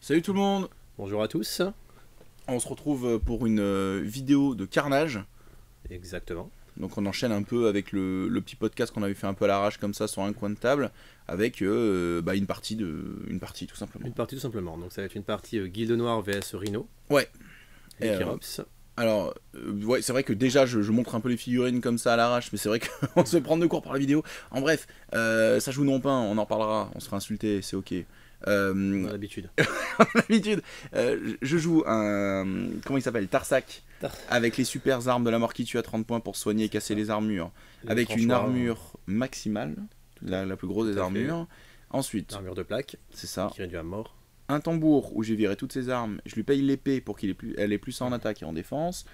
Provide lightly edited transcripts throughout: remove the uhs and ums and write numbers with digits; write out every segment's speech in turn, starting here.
Salut tout le monde. Bonjour à tous. On se retrouve pour une vidéo de carnage. Exactement. Donc on enchaîne un peu avec le petit podcast qu'on avait fait un peu à l'arrache comme ça sur un coin de table. Avec une partie tout simplement. Une partie tout simplement. Donc ça va être une partie Guilde Noire vs Rhino. Ouais. Et Kyrops. Alors, ouais, c'est vrai que déjà je montre un peu les figurines comme ça à l'arrache, mais c'est vrai qu'on se prend de court par la vidéo. En bref, ça joue non pain, on en reparlera, on sera insulté, c'est ok. On a l'habitude. D'habitude, je joue un. Comment il s'appelle, Tarsak, avec les super armes de la mort qui tue à 30 points pour soigner et casser les armures. Avec une armure maximale, la plus grosse des armures. Ensuite, armure de plaque, c'est ça. Qui réduit à mort. Un tambour où j'ai viré toutes ses armes. Je lui paye l'épée pour qu'elle ait plus en attaque et en défense.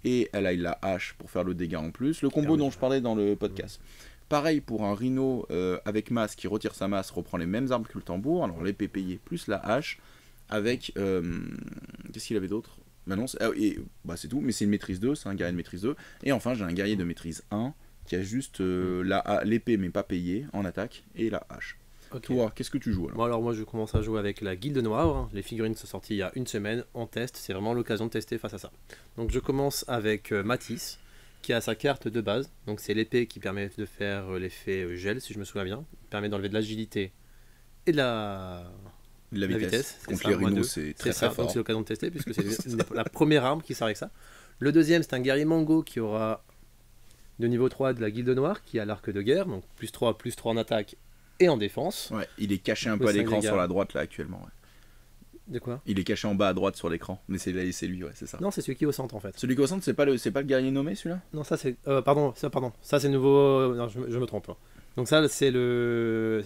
Et elle a la hache pour faire le dégât en plus. Le combo dont je parlais dans le podcast. Pareil pour un rhino avec masse qui retire sa masse, reprend les mêmes armes que le tambour. Alors l'épée payée plus la hache. Avec. Qu'est-ce qu'il avait d'autre? Bah non, c'est tout, mais c'est une maîtrise 2, c'est un guerrier de maîtrise 2. Et enfin, j'ai un guerrier de maîtrise 1 qui a juste l'épée mais pas payée en attaque et la hache. Okay. Toi, qu'est-ce que tu joues alors? Bon, alors moi je commence à jouer avec la Guilde Noire. Les figurines sont sorties il y a une semaine. On teste, c'est vraiment l'occasion de tester face à ça. Donc je commence avec Matisse, qui a sa carte de base. Donc c'est l'épée qui permet de faire l'effet gel, si je me souviens bien. Il permet d'enlever de l'agilité et de la vitesse. Contre les rhinos, c'est très fort. Donc c'est l'occasion de tester, puisque c'est la première arme qui sert avec ça. Le deuxième, c'est un guerrier Mango qui aura de niveau 3 de la Guilde Noire, qui a l'arc de guerre. Donc plus 3 en attaque et en défense. Ouais, il est caché un peu à l'écran sur la droite là actuellement. Ouais. De quoi? Il est caché en bas à droite sur l'écran, mais c'est lui, ouais, c'est ça. Non, c'est celui qui est au centre en fait. Celui qui est au centre, c'est pas le guerrier nommé celui-là? Non, ça c'est. Pardon. Ça c'est nouveau. Non, je me trompe. Donc ça c'est le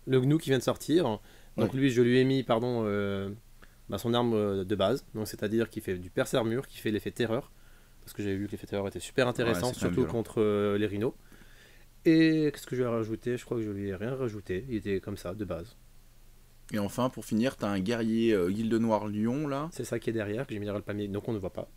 gnou qui vient de sortir. Donc lui, je lui ai mis son arme de base. Donc c'est-à-dire qu'il fait du perce armure, qui fait l'effet terreur. Parce que j'avais vu que l'effet terreur était super intéressant, surtout contre les rhinos. Et qu'est-ce que je vais rajouter? Je crois que je lui ai rien rajouté. Il était comme ça, de base. Et enfin, pour finir, t'as un guerrier Guilde Noire Lion, là. C'est ça qui est derrière, que j'ai mis dans le palmier, donc on ne voit pas.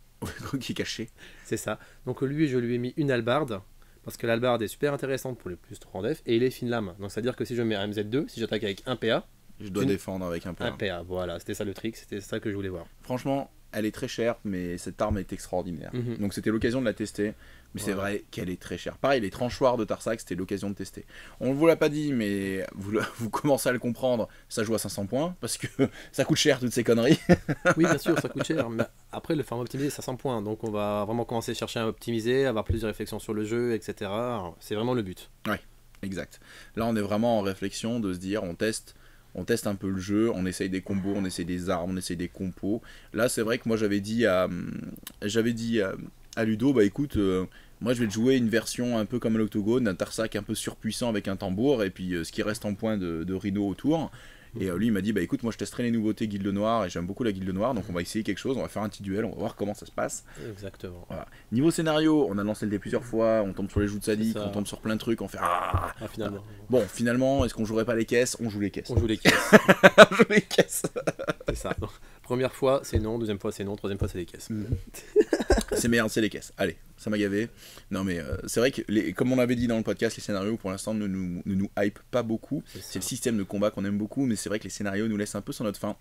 Qui est caché. C'est ça. Donc lui, je lui ai mis une hallebarde, parce que l'hallebarde est super intéressante pour les plus 3 en def, et il est fine lame. Donc c'est-à-dire que si je mets un MZ2, si j'attaque avec un PA... Je dois défendre avec un PA. Un PA, voilà. C'était ça le trick, c'était ça que je voulais voir. Franchement, elle est très chère, mais cette arme est extraordinaire. Donc c'était l'occasion de la tester. Mais c'est vrai qu'elle est très chère. Pareil, les tranchoirs de Tarsak, c'était l'occasion de tester. On ne vous l'a pas dit, mais vous commencez à le comprendre. Ça joue à 500 points, parce que ça coûte cher toutes ces conneries. Oui, bien sûr, ça coûte cher. Mais après, le format optimisé, c'est 500 points. Donc on va vraiment commencer à chercher à optimiser, avoir plus de réflexions sur le jeu, etc. C'est vraiment le but. Ouais, exact. Là, on est vraiment en réflexion de se dire, on teste un peu le jeu, on essaye des combos, on essaye des armes, on essaye des compos. Là, c'est vrai que moi, j'avais dit à Ludo, bah écoute, moi je vais te jouer une version un peu comme l'Octogone, d'un Tarsak un peu surpuissant avec un tambour, et puis ce qui reste en points de rhino autour. Et lui il m'a dit, bah écoute, moi je testerai les nouveautés Guilde Noire, et j'aime beaucoup la Guilde Noire, donc on va essayer quelque chose, on va faire un petit duel, on va voir comment ça se passe. Exactement. Voilà. Niveau scénario, on a lancé le dé plusieurs fois, on tombe sur les joues de sadique, on tombe sur plein de trucs, on fait finalement. Bon, finalement, est-ce qu'on jouerait pas les caisses? On joue les caisses. On joue les caisses. On joue les caisses. C'est ça. Donc, première fois c'est non, deuxième fois c'est non, troisième fois c'est les caisses. C'est merde, c'est les caisses. Allez, ça m'a gavé. Non mais c'est vrai que, comme on avait dit dans le podcast, les scénarios pour l'instant ne nous hype pas beaucoup. C'est le système de combat qu'on aime beaucoup, mais c'est vrai que les scénarios nous laissent un peu sur notre faim.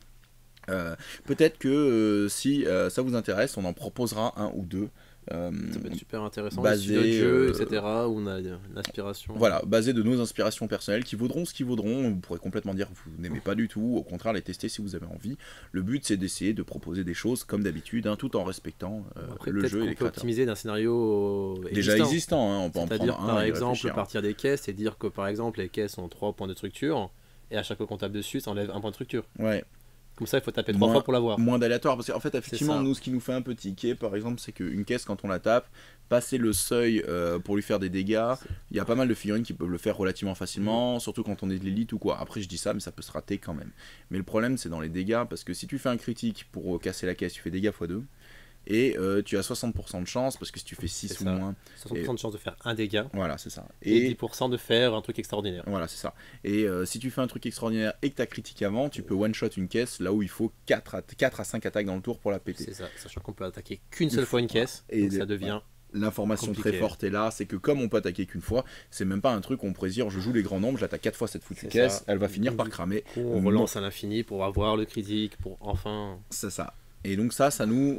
Peut-être que si ça vous intéresse, on en proposera un ou deux. Ça peut être super intéressant, basé de jeu, etc. où on a l'inspiration. Voilà, basé de nos inspirations personnelles qui vaudront ce qu'ils vaudront. Vous pourrez complètement dire que vous n'aimez pas du tout, au contraire les tester si vous avez envie. Le but c'est d'essayer de proposer des choses comme d'habitude, tout en respectant le jeu et les créateurs. On peut optimiser d'un scénario déjà existant, on peut en prendre un. Par exemple, partir des caisses et dire que par exemple les caisses ont 3 points de structure et à chaque fois qu'on tape dessus ça enlève un point de structure. Ouais. Comme ça, il faut taper 3 fois pour l'avoir. Moins d'aléatoire, parce qu'en fait, effectivement, nous, ce qui nous fait un peu tiquer, par exemple, c'est qu'une caisse, quand on la tape, passer le seuil pour lui faire des dégâts, il y a pas mal de figurines qui peuvent le faire relativement facilement, surtout quand on est de l'élite ou quoi. Après, je dis ça, mais ça peut se rater quand même. Mais le problème, c'est dans les dégâts, parce que si tu fais un critique pour casser la caisse, tu fais dégâts x2. Et tu as 60% de chance, parce que si tu fais 6 ou moins... 60% de chance de faire un dégât. Voilà, c'est ça. Et 10% de faire un truc extraordinaire. Voilà, c'est ça. Et si tu fais un truc extraordinaire et que tu as critiqué avant, tu peux one-shot une caisse, là où il faut 4 à 5 attaques dans le tour pour la péter. C'est ça, sachant qu'on peut attaquer qu'une seule fois une caisse, et donc ça devient l'information très Compliqué. forte est là, c'est que comme on peut attaquer qu'une fois, c'est même pas un truc où on pourrait se dire je joue les grands nombres, j'attaque 4 fois cette foutue C'est caisse, ça. elle va finir par cramer. On relance à l'infini pour avoir le critique, pour enfin... C'est ça. Et donc ça nous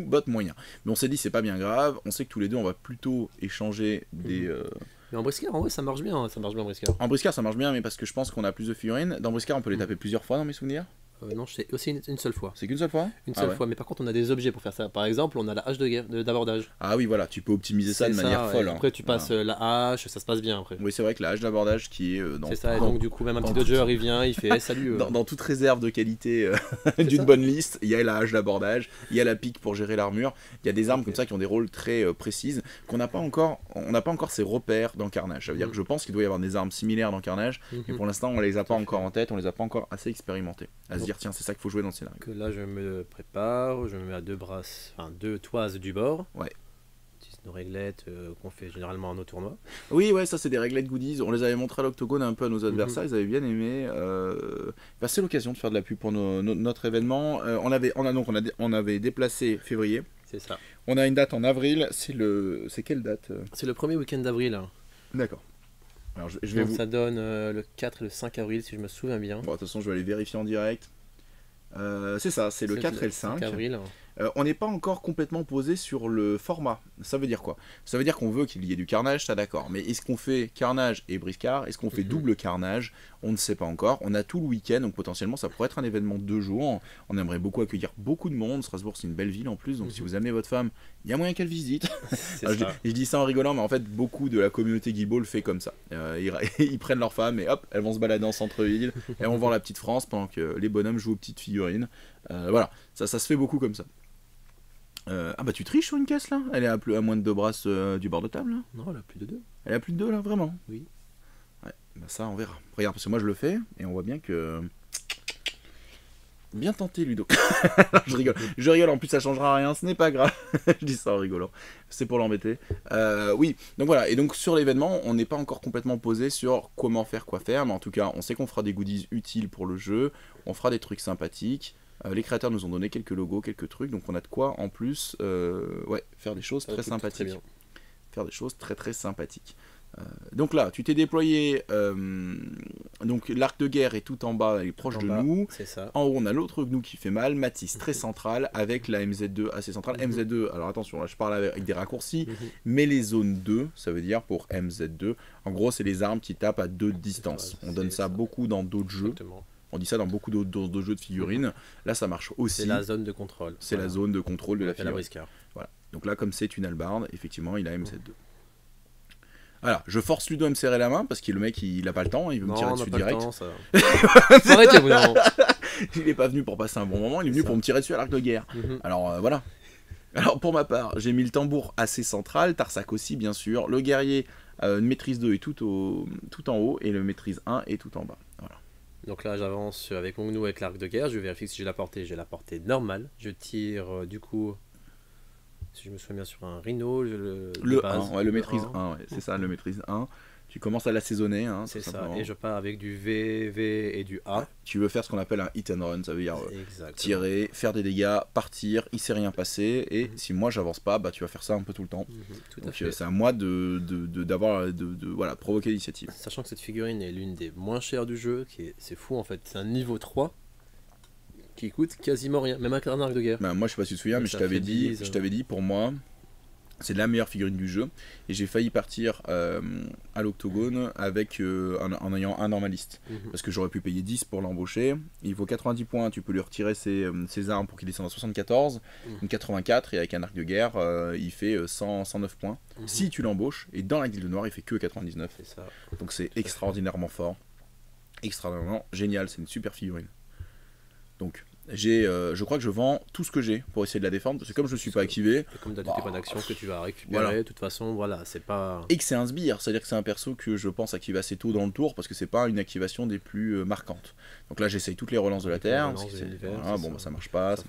botte moyen. Mais on s'est dit c'est pas bien grave, on sait que tous les deux on va plutôt échanger des... Mais en briscard, en vrai, ça marche bien en briscard. En briscard ça marche bien, mais parce que je pense qu'on a plus de figurines. Dans briscard on peut les taper plusieurs fois dans mes souvenirs. Non, c'est aussi une seule fois. C'est qu'une seule fois. Une seule fois, mais par contre on a des objets pour faire ça. Par exemple, on a la hache d'abordage. Ah oui voilà, tu peux optimiser ça de C'est manière folle. Après tu passes la hache, ça se passe bien après. Oui c'est vrai que la hache d'abordage qui est dans... C'est ça, et donc du coup même un petit dodger il vient, il fait salut. Dans toute réserve de qualité d'une ça. bonne liste, il y a la hache d'abordage, il y a la pique pour gérer l'armure, il y a des armes comme ça qui ont des rôles très précises, qu'on n'a pas encore, on n'a pas encore ces repères dans Carnage. Ça veut dire que je pense qu'il doit y avoir des armes similaires dans Carnage, mais pour l'instant on les a pas encore en tête, on les a pas encore assez expérimentées. À se dire tiens c'est ça qu'il faut jouer dans le scénario. Que là je me prépare, je me mets à deux toises du bord. Ouais. Nos réglettes qu'on fait généralement à nos tournois. Oui, ouais, ça c'est des réglettes goodies. On les avait montré à l'Octogone un peu à nos adversaires, ils avaient bien aimé. C'est l'occasion de faire de la pub pour notre événement. On avait déplacé février. C'est ça. On a une date en avril. C'est quelle date C'est le premier week-end d'avril. D'accord. Alors je vais Donc ça donne le 4 et le 5 avril si je me souviens bien. Bon, de toute façon, je vais aller vérifier en direct. C'est ça, c'est le 4 et le 5. Avril. On n'est pas encore complètement posé sur le format. Ça veut dire quoi? Ça veut dire qu'on veut qu'il y ait du carnage, ça d'accord. Mais est-ce qu'on fait carnage et briscard? Est-ce qu'on fait double carnage? On ne sait pas encore. On a tout le week-end, donc potentiellement ça pourrait être un événement de 2 jours. On aimerait beaucoup accueillir beaucoup de monde. Strasbourg, c'est une belle ville en plus, donc si vous amenez votre femme, il y a moyen qu'elle visite. Je dis ça en rigolant, mais en fait, beaucoup de la communauté Guild Ball fait comme ça. Ils prennent leur femme et hop, elles vont se balader en centre-ville. Elles vont voir la petite France pendant que les bonhommes jouent aux petites figurines. Voilà, ça se fait beaucoup comme ça. Ah bah tu triches sur une caisse là? Elle est à moins de 2 brasses du bord de table là? Non, elle a plus de 2. Elle est à plus de 2 là, vraiment? Oui. Ouais, bah ça on verra. Regarde, parce que moi je le fais et on voit bien que... Bien tenté Ludo. Je rigole, en plus ça changera rien, ce n'est pas grave. Je dis ça en rigolant, c'est pour l'embêter. Oui, donc voilà, et donc sur l'événement, on n'est pas encore complètement posé sur comment faire, quoi faire, mais en tout cas, on sait qu'on fera des goodies utiles pour le jeu, on fera des trucs sympathiques. Les créateurs nous ont donné quelques logos, quelques trucs, donc on a de quoi en plus faire des choses très sympathiques. Très bien. Faire des choses très très sympathiques. Donc là, tu t'es déployé, donc l'arc de guerre est tout en bas, il est proche de nous. C'est ça. En haut, on a l'autre gnou qui fait mal, Matisse très central, avec la MZ2 assez centrale. MZ2, alors attention, là je parle avec des raccourcis, mais les zones 2, ça veut dire pour MZ2, en gros c'est les armes qui tapent à 2 de distance. On donne ça beaucoup dans d'autres jeux. Exactement. On dit ça dans beaucoup d'autres jeux de figurines. Là, ça marche aussi. C'est la zone de contrôle. C'est la zone de contrôle de la figurine. Briscard. Voilà. Donc là, comme c'est une hallebarde, effectivement, il a MZ2. Voilà, je force Ludo à me serrer la main parce que le mec, il a pas le temps, il veut me tirer dessus direct. Temps, ça. Faut arrêter, vous non. Il est pas venu pour passer un bon moment, il est venu pour me tirer dessus à l'arc de guerre. Alors voilà. Alors pour ma part, j'ai mis le tambour assez central, Tarsac aussi bien sûr. Le guerrier, maîtrise 2 est tout en haut et le maîtrise 1 est tout en bas. Voilà. Donc là j'avance avec mon gnou avec l'arc de guerre, je vérifie si j'ai la portée normale. Je tire du coup, si je me souviens bien, sur un rhino, le 1, ouais, le maîtrise 1, ouais, c'est ça, le maîtrise 1. Tu commences à l'assaisonner. Hein, c'est ça, et je pars avec du V, V et du A. Tu veux faire ce qu'on appelle un hit and run, ça veut dire tirer, faire des dégâts, partir, il s'est rien passé, et si moi j'avance pas, bah tu vas faire ça un peu tout le temps. Donc c'est à moi de provoquer l'initiative. Sachant que cette figurine est l'une des moins chères du jeu, c'est fou en fait, c'est un niveau 3 qui coûte quasiment rien, même avec un arc de guerre. Bah, moi je sais pas si tu te souviens, mais je t'avais dit pour moi, c'est la meilleure figurine du jeu, et j'ai failli partir à l'Octogone avec en ayant un normaliste, parce que j'aurais pu payer 10 pour l'embaucher. Il vaut 90 points, tu peux lui retirer ses armes pour qu'il descende à 74, une 84, et avec un arc de guerre, il fait 109 points. Si tu l'embauches, et dans la guilde noire, il fait que 99. C'est ça. Donc c'est extraordinairement fort, extraordinairement génial, c'est une super figurine. Donc je crois que je vends tout ce que j'ai pour essayer de la défendre, parce que comme je ne suis pas activé, comme tu as tes points d'action que tu vas récupérer, de toute façon, voilà, c'est pas... Et que c'est un sbire, c'est-à-dire que c'est un perso que je pense activer assez tôt dans le tour, parce que c'est pas une activation des plus marquantes. Donc là j'essaye toutes les relances de la terre, ça marche pas, ça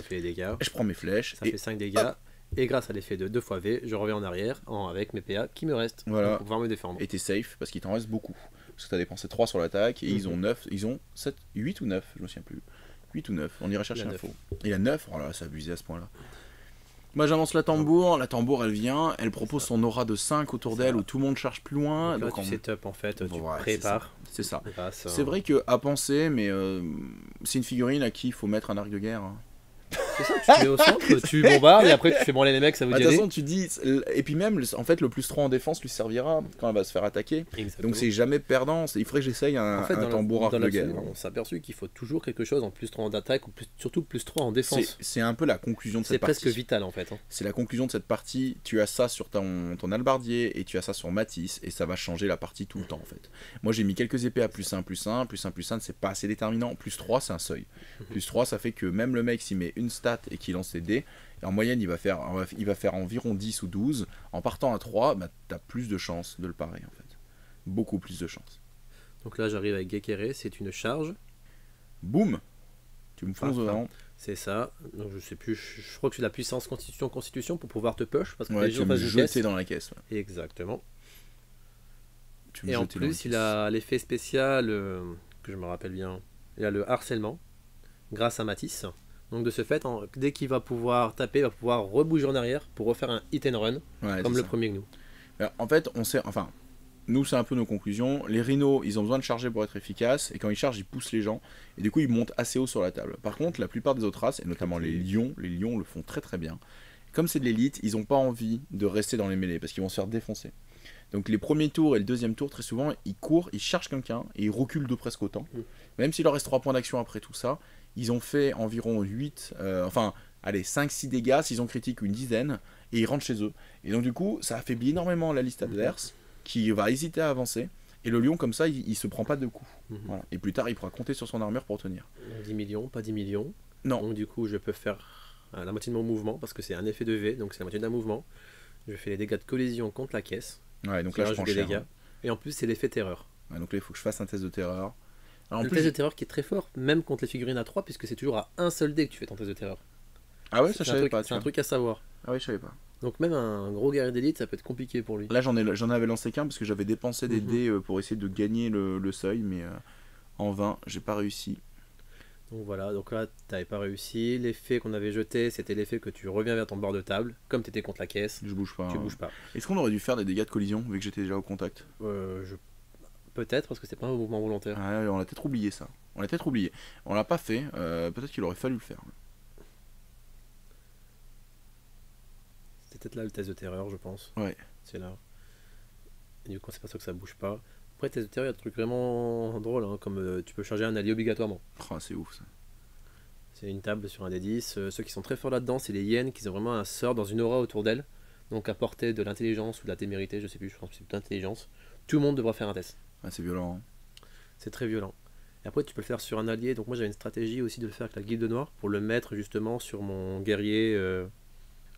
fait des dégâts. Et je prends mes flèches, ça fait 5 dégâts, et grâce à l'effet de 2 fois V, je reviens en arrière avec mes PA qui me restent, pour pouvoir me défendre. Et t'es safe, parce qu'il t'en reste beaucoup, parce que t'as dépensé 3 sur l'attaque, et ils ont 7, 8 ou 9, je me souviens plus. 8 ou 9, on ira chercher l'info. Il a 9, oh là là, c'est abusé à ce point-là. Moi j'avance la tambour elle vient, elle propose son aura de 5 autour d'elle où tout le monde charge plus loin. Donc là, tu setup en fait, tu prépares. C'est ça. C'est vrai qu'à penser, mais c'est une figurine à qui il faut mettre un arc de guerre. Hein. C'est ça, tu te mets au centre, tu bombardes et après tu fais branler les mecs, ça vous dit. De toute façon, tu dis. Et puis même, en fait, le plus 3 en défense lui servira quand elle va se faire attaquer. Exactement. Donc c'est jamais perdant. Il faudrait que j'essaye un tambour arc de guerre. On s'est aperçu qu'il faut toujours quelque chose en plus 3 en attaque, ou surtout plus 3 en défense. C'est un peu la conclusion de cette partie. C'est presque vital en fait. Hein. C'est la conclusion de cette partie. Tu as ça sur ton albardier et tu as ça sur Matisse et ça va changer la partie tout le temps en fait. Moi j'ai mis quelques épées à +1, +1, +1, c'est pas assez déterminant. +3 c'est un seuil. +3 ça fait que même le mec s'il met une stat et qu'il lance ses dés, et en moyenne il va faire environ 10 ou 12. En partant à 3, bah, tu as plus de chances de le parer en fait. Beaucoup plus de chances. Donc là j'arrive avec Gekere, c'est une charge. Boum. Tu me fonces dedans. C'est ça. Donc je sais plus, je crois que c'est la puissance constitution pour pouvoir te push parce que ouais, tu vas me jeter dans la caisse. Ouais. Exactement. Et en plus il a l'effet spécial que je me rappelle bien. Il a le harcèlement grâce à Matisse. Donc de ce fait, dès qu'il va pouvoir taper, il va pouvoir rebouger en arrière pour refaire un hit and run, comme le premier Gnou. En fait, on sait, enfin, nous c'est un peu nos conclusions. Les rhinos, ils ont besoin de charger pour être efficaces, et quand ils chargent, ils poussent les gens, et du coup ils montent assez haut sur la table. Par contre, la plupart des autres races, et notamment les lions le font très très bien. Comme c'est de l'élite, ils n'ont pas envie de rester dans les mêlées, parce qu'ils vont se faire défoncer. Donc les premiers tours et le deuxième tour, très souvent, ils courent, ils chargent quelqu'un, et ils reculent de presque autant. Même s'il leur reste 3 points d'action après tout ça, ils ont fait environ 5-6 dégâts, s'ils ont critique une dizaine, et ils rentrent chez eux. Et donc du coup, ça affaiblit énormément la liste adverse, qui va hésiter à avancer, et le lion comme ça, il se prend pas de coups. Voilà. Et plus tard, il pourra compter sur son armure pour tenir. 10 millions, pas 10 millions. Non. Donc du coup, je peux faire la moitié de mon mouvement, parce que c'est un effet de V, donc c'est la moitié d'un mouvement. Je fais les dégâts de collision contre la caisse. Ouais, donc là je prends cher. Dégâts. Et en plus, c'est l'effet terreur. Ouais, donc là, il faut que je fasse un test de terreur. Alors, test de terreur qui est très fort, même contre les figurines à 3, puisque c'est toujours à un seul dé que tu fais ton test de terreur. Ah ouais, ça je savais pas. C'est un truc à savoir. Ah ouais, je savais pas. Donc même un gros guerrier d'élite, ça peut être compliqué pour lui. Là, j'en avais lancé qu'un parce que j'avais dépensé des dés pour essayer de gagner le seuil, mais en vain, j'ai pas réussi. Donc voilà, donc là, t'avais pas réussi. L'effet qu'on avait jeté, c'était l'effet que tu reviens vers ton bord de table, comme t'étais contre la caisse. Je bouge pas. Tu bouges pas. Est-ce qu'on aurait dû faire des dégâts de collision vu que j'étais déjà au contact? Peut-être, parce que c'est pas un mouvement volontaire. Ah, on a peut-être oublié ça. On l'a pas fait. Peut-être qu'il aurait fallu le faire. C'était peut-être là le test de terreur, je pense. Ouais. C'est là. Et du coup, c'est pas ça que ça bouge pas. Après, test de terreur, il y a des trucs vraiment drôles, hein, comme tu peux charger un allié obligatoirement. Oh, c'est ouf ça. C'est une table sur un des 10. Ceux qui sont très forts là-dedans, c'est les hyènes qui ont vraiment un sort dans une aura autour d'elles. Donc à portée de l'intelligence ou de la témérité, je sais plus, je pense que c'est l'intelligence. Tout le monde devra faire un test. Ah, c'est violent. Hein. C'est très violent. Et après, tu peux le faire sur un allié. Donc moi, j'avais une stratégie aussi de le faire avec la guilde noire pour le mettre justement sur mon guerrier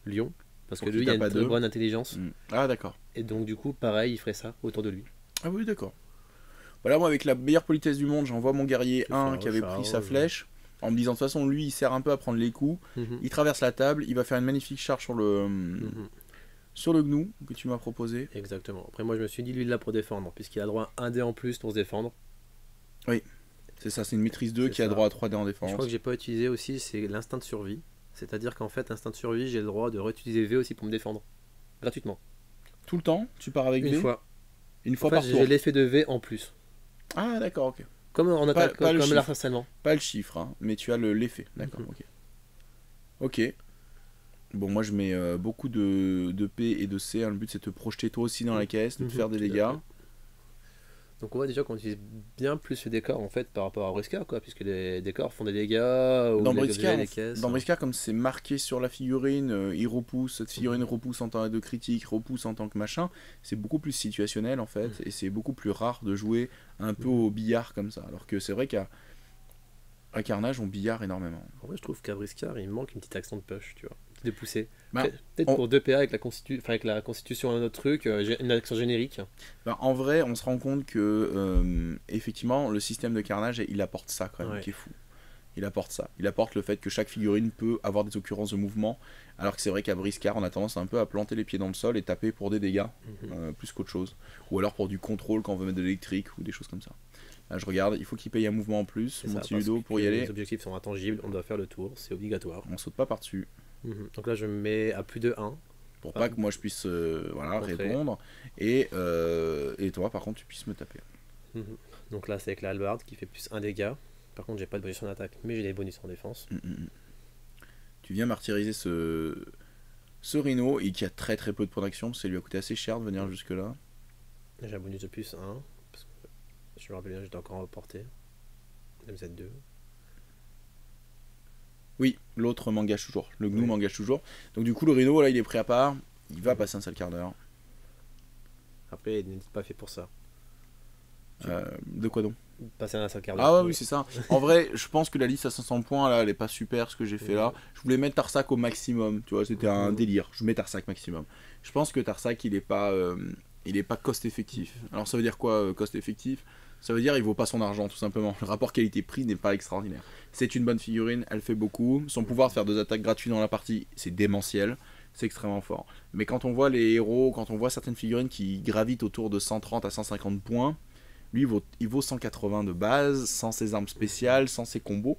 lion. Parce que lui, il a une très bonne intelligence. Ah, d'accord. Et donc, du coup, pareil, il ferait ça autour de lui. Ah oui, d'accord. Voilà, moi, avec la meilleure politesse du monde, j'envoie mon guerrier 1 qui avait pris sa flèche, en me disant, de toute façon, lui, il sert un peu à prendre les coups. Il traverse la table, il va faire une magnifique charge sur le gnou que tu m'as proposé. Exactement. Après, moi, je me suis dit, lui, là, pour défendre, puisqu'il a droit à un dé en plus pour se défendre. Oui, c'est ça, c'est une maîtrise 2 qui a droit à 3 dés en défense. Je crois que j'ai pas utilisé aussi, c'est l'instinct de survie. C'est-à-dire qu'en fait, instinct de survie, j'ai le droit de réutiliser V aussi pour me défendre. Gratuitement. Tout le temps? Tu pars avec V? Une fois par tour. J'ai l'effet de V en plus. Ah d'accord, ok. Comme en attaque, comme l'harcèlement. Pas le chiffre, hein, mais tu as l'effet, d'accord, ok. Ok. Bon, moi je mets beaucoup de P et de C, hein. Le but c'est de te projeter toi aussi dans la caisse, de te faire des dégâts. Donc on voit déjà qu'on utilise bien plus le décor en fait par rapport à Briscard, quoi, puisque les décors font des dégâts. Dans Briscard, comme c'est marqué sur la figurine, il repousse, cette figurine repousse en tant que critique, repousse en tant que machin, c'est beaucoup plus situationnel en fait, et c'est beaucoup plus rare de jouer un peu au billard comme ça, alors que c'est vrai qu'à Carnage on billard énormément. En vrai je trouve qu'à Briscard il manque une petite action de push, tu vois, de pousser. Bah, peut-être pour 2 PA avec la constitution un autre truc, une action générique. Bah, en vrai, on se rend compte que effectivement, le système de Carnage, il apporte ça quand même, qui est fou. Il apporte ça. Il apporte le fait que chaque figurine peut avoir des occurrences de mouvement, alors que c'est vrai qu'à Briscard, on a tendance un peu à planter les pieds dans le sol et taper pour des dégâts, plus qu'autre chose. Ou alors pour du contrôle quand on veut mettre de l'électrique ou des choses comme ça. Là, je regarde, il faut qu'il paye un mouvement en plus, mon petit Ludo, pour y aller. Les objectifs sont intangibles, on doit faire le tour, c'est obligatoire. On saute pas par-dessus. Donc là, je me mets à plus de 1. pour pas que moi je puisse voilà, Rentrer. répondre. Et toi, par contre, tu puisses me taper. Donc là, c'est avec la hallebarde qui fait plus 1 dégât. Par contre, j'ai pas de bonus en attaque, mais j'ai des bonus en défense. Tu viens martyriser ce Rhino et qui a très très peu de points d'action. Ça lui a coûté assez cher de venir jusque-là. J'ai un bonus de plus 1. Parce que je me rappelle bien, j'étais encore en portée. MZ2. Oui, l'autre m'engage toujours. Le gnou Oui. m'engage toujours. Donc du coup, le Rhino, là, il est pris à part. Il va passer un sale quart d'heure. Après, il n'est pas fait pour ça. De quoi donc? Passer un sale quart d'heure. Ah ouais, oui, c'est ça. En vrai, je pense que la liste à 500 points, là, elle est pas super ce que j'ai fait là. Je voulais mettre Tarsac au maximum, tu vois, c'était un délire. Je mets Tarsac maximum. Je pense que Tarsac, il est pas cost effectif. Alors ça veut dire quoi, cost effectif? Ça veut dire il vaut pas son argent, tout simplement. Le rapport qualité-prix n'est pas extraordinaire. C'est une bonne figurine, elle fait beaucoup. Son pouvoir de faire 2 attaques gratuites dans la partie, c'est démentiel. C'est extrêmement fort. Mais quand on voit les héros, quand on voit certaines figurines qui gravitent autour de 130 à 150 points, lui, il vaut 180 de base, sans ses armes spéciales, sans ses combos.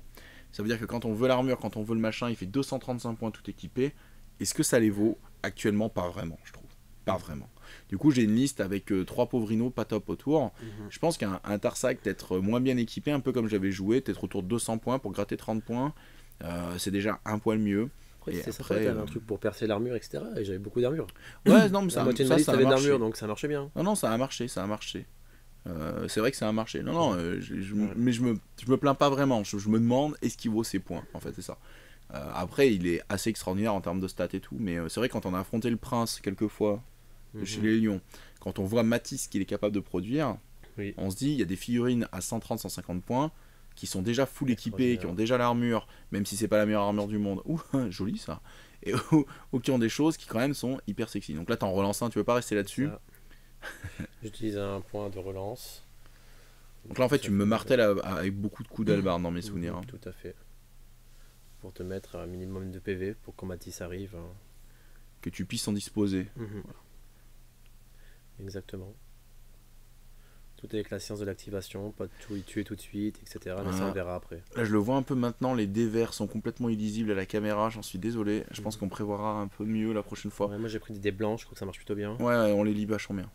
Ça veut dire que quand on veut l'armure, quand on veut le machin, il fait 235 points tout équipé. Est-ce que ça les vaut? Actuellement, pas vraiment, je trouve. Pas vraiment. Du coup, j'ai une liste avec 3 pauvres rhinos pas top autour. Je pense qu'un Tarsac, peut-être moins bien équipé, un peu comme j'avais joué, peut-être autour de 200 points pour gratter 30 points, c'est déjà un poil mieux. Après, Et c'est après, sympa, t'avais un truc pour percer l'armure, etc. Et j'avais beaucoup d'armure. Ouais, non, mais La moitié de ma liste ça a avait de marché. l'armure, donc ça marchait bien. Non, ça a marché, ça a marché. C'est vrai que ça a marché. Non, mais je me plains pas vraiment. Je me demande est-ce qu'il vaut ses points. En fait, c'est ça. Après, il est assez extraordinaire en termes de stats et tout. Mais c'est vrai, quand on a affronté le prince quelques fois chez les lions, quand on voit Matisse qu'il est capable de produire, on se dit il y a des figurines à 130-150 points qui sont déjà full équipées, qui ont déjà l'armure, même si c'est pas la meilleure armure du monde. Ouh, joli ça. Ou qui ont des choses qui quand même sont hyper sexy. Donc là, t'en relances un, tu veux pas rester là-dessus? J'utilise un point de relance. Donc là, en fait, tu me martèles avec beaucoup de coups d'albarde dans mes souvenirs. Tout à fait. Pour te mettre un minimum de PV pour quand Matisse arrive. Que tu puisses en disposer. Voilà. Exactement. Tout avec la science de l'activation, pas de tout y tuer tout de suite, etc. Mais ça on verra après. Là, je le vois un peu maintenant, les dés verts sont complètement illisibles à la caméra, j'en suis désolé. Je pense qu'on prévoira un peu mieux la prochaine fois. Ouais, moi j'ai pris des dés blancs, je crois que ça marche plutôt bien. Ouais, on les lit vachement bien.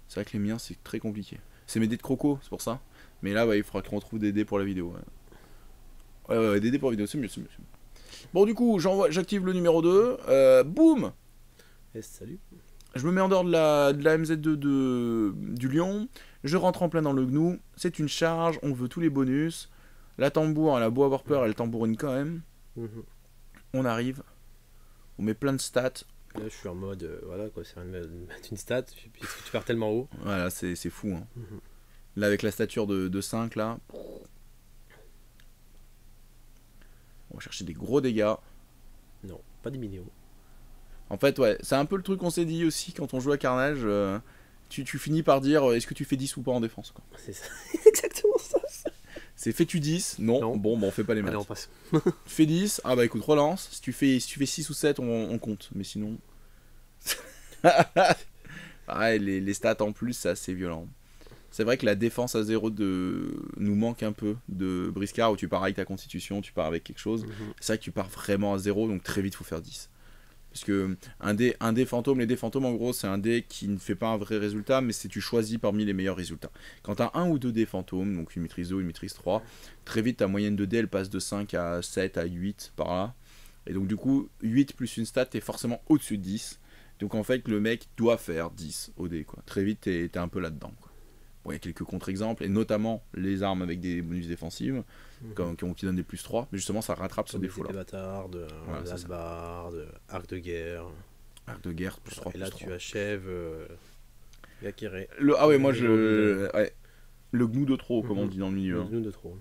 C'est vrai que les miens, c'est très compliqué. C'est mes dés de croco, c'est pour ça. Mais là, il faudra qu'on retrouve des dés pour la vidéo. Ouais, des dés pour la vidéo, c'est mieux, c'est mieux. Bon, du coup, j'active le numéro 2. Boum! Et salut. Je me mets en dehors de la MZ2 du lion. Je rentre en plein dans le gnou. C'est une charge, on veut tous les bonus. La tambour, elle a beau avoir peur, elle tambourine quand même. On arrive. On met plein de stats. Là, je suis en mode, voilà quoi, c'est mettre une stat, et puis tu pars tellement haut. Voilà, c'est fou. Hein. Là, avec la stature de 5, là. On va chercher des gros dégâts. Non, pas des minions. En fait, ouais, c'est un peu le truc qu'on s'est dit aussi quand on joue à Carnage. Tu finis par dire est-ce que tu fais 10 ou pas en défense, quoi. C'est ça. Exactement ça. C'est fais-tu 10? Non. Bon, on fait pas les maths. Allez, on passe. Fais 10. Ah bah écoute, relance. Si tu fais 6 ou 7, on compte. Mais sinon. Pareil, les stats en plus, c'est assez violent. C'est vrai que la défense à 0 nous manque un peu de Briscard où tu pars avec ta constitution, tu pars avec quelque chose. C'est vrai que tu pars vraiment à 0, donc très vite, faut faire 10. Parce que un dé fantôme, les dés fantômes en gros c'est un dé qui ne fait pas un vrai résultat, mais c'est tu choisis parmi les meilleurs résultats. Quand tu as un ou deux dés fantômes, donc une maîtrise 2, une maîtrise 3, très vite ta moyenne de dés elle passe de 5 à 7 à 8 par là. Et donc du coup 8 plus une stat t'es forcément au-dessus de 10. Donc en fait le mec doit faire 10 au dé quoi. Très vite t'es un peu là-dedans quoi. Bon, il y a quelques contre-exemples, et notamment les armes avec des bonus défensives, qui donnent des plus 3, mais justement ça rattrape ce défaut-là. Des bâtards, voilà, arc de guerre. Arc de guerre, plus 3. Et là, tu achèves Yakiré. Ah ouais, moi je. Ouais. Le gnou de trop, comme on dit dans le milieu. Le gnou de trop.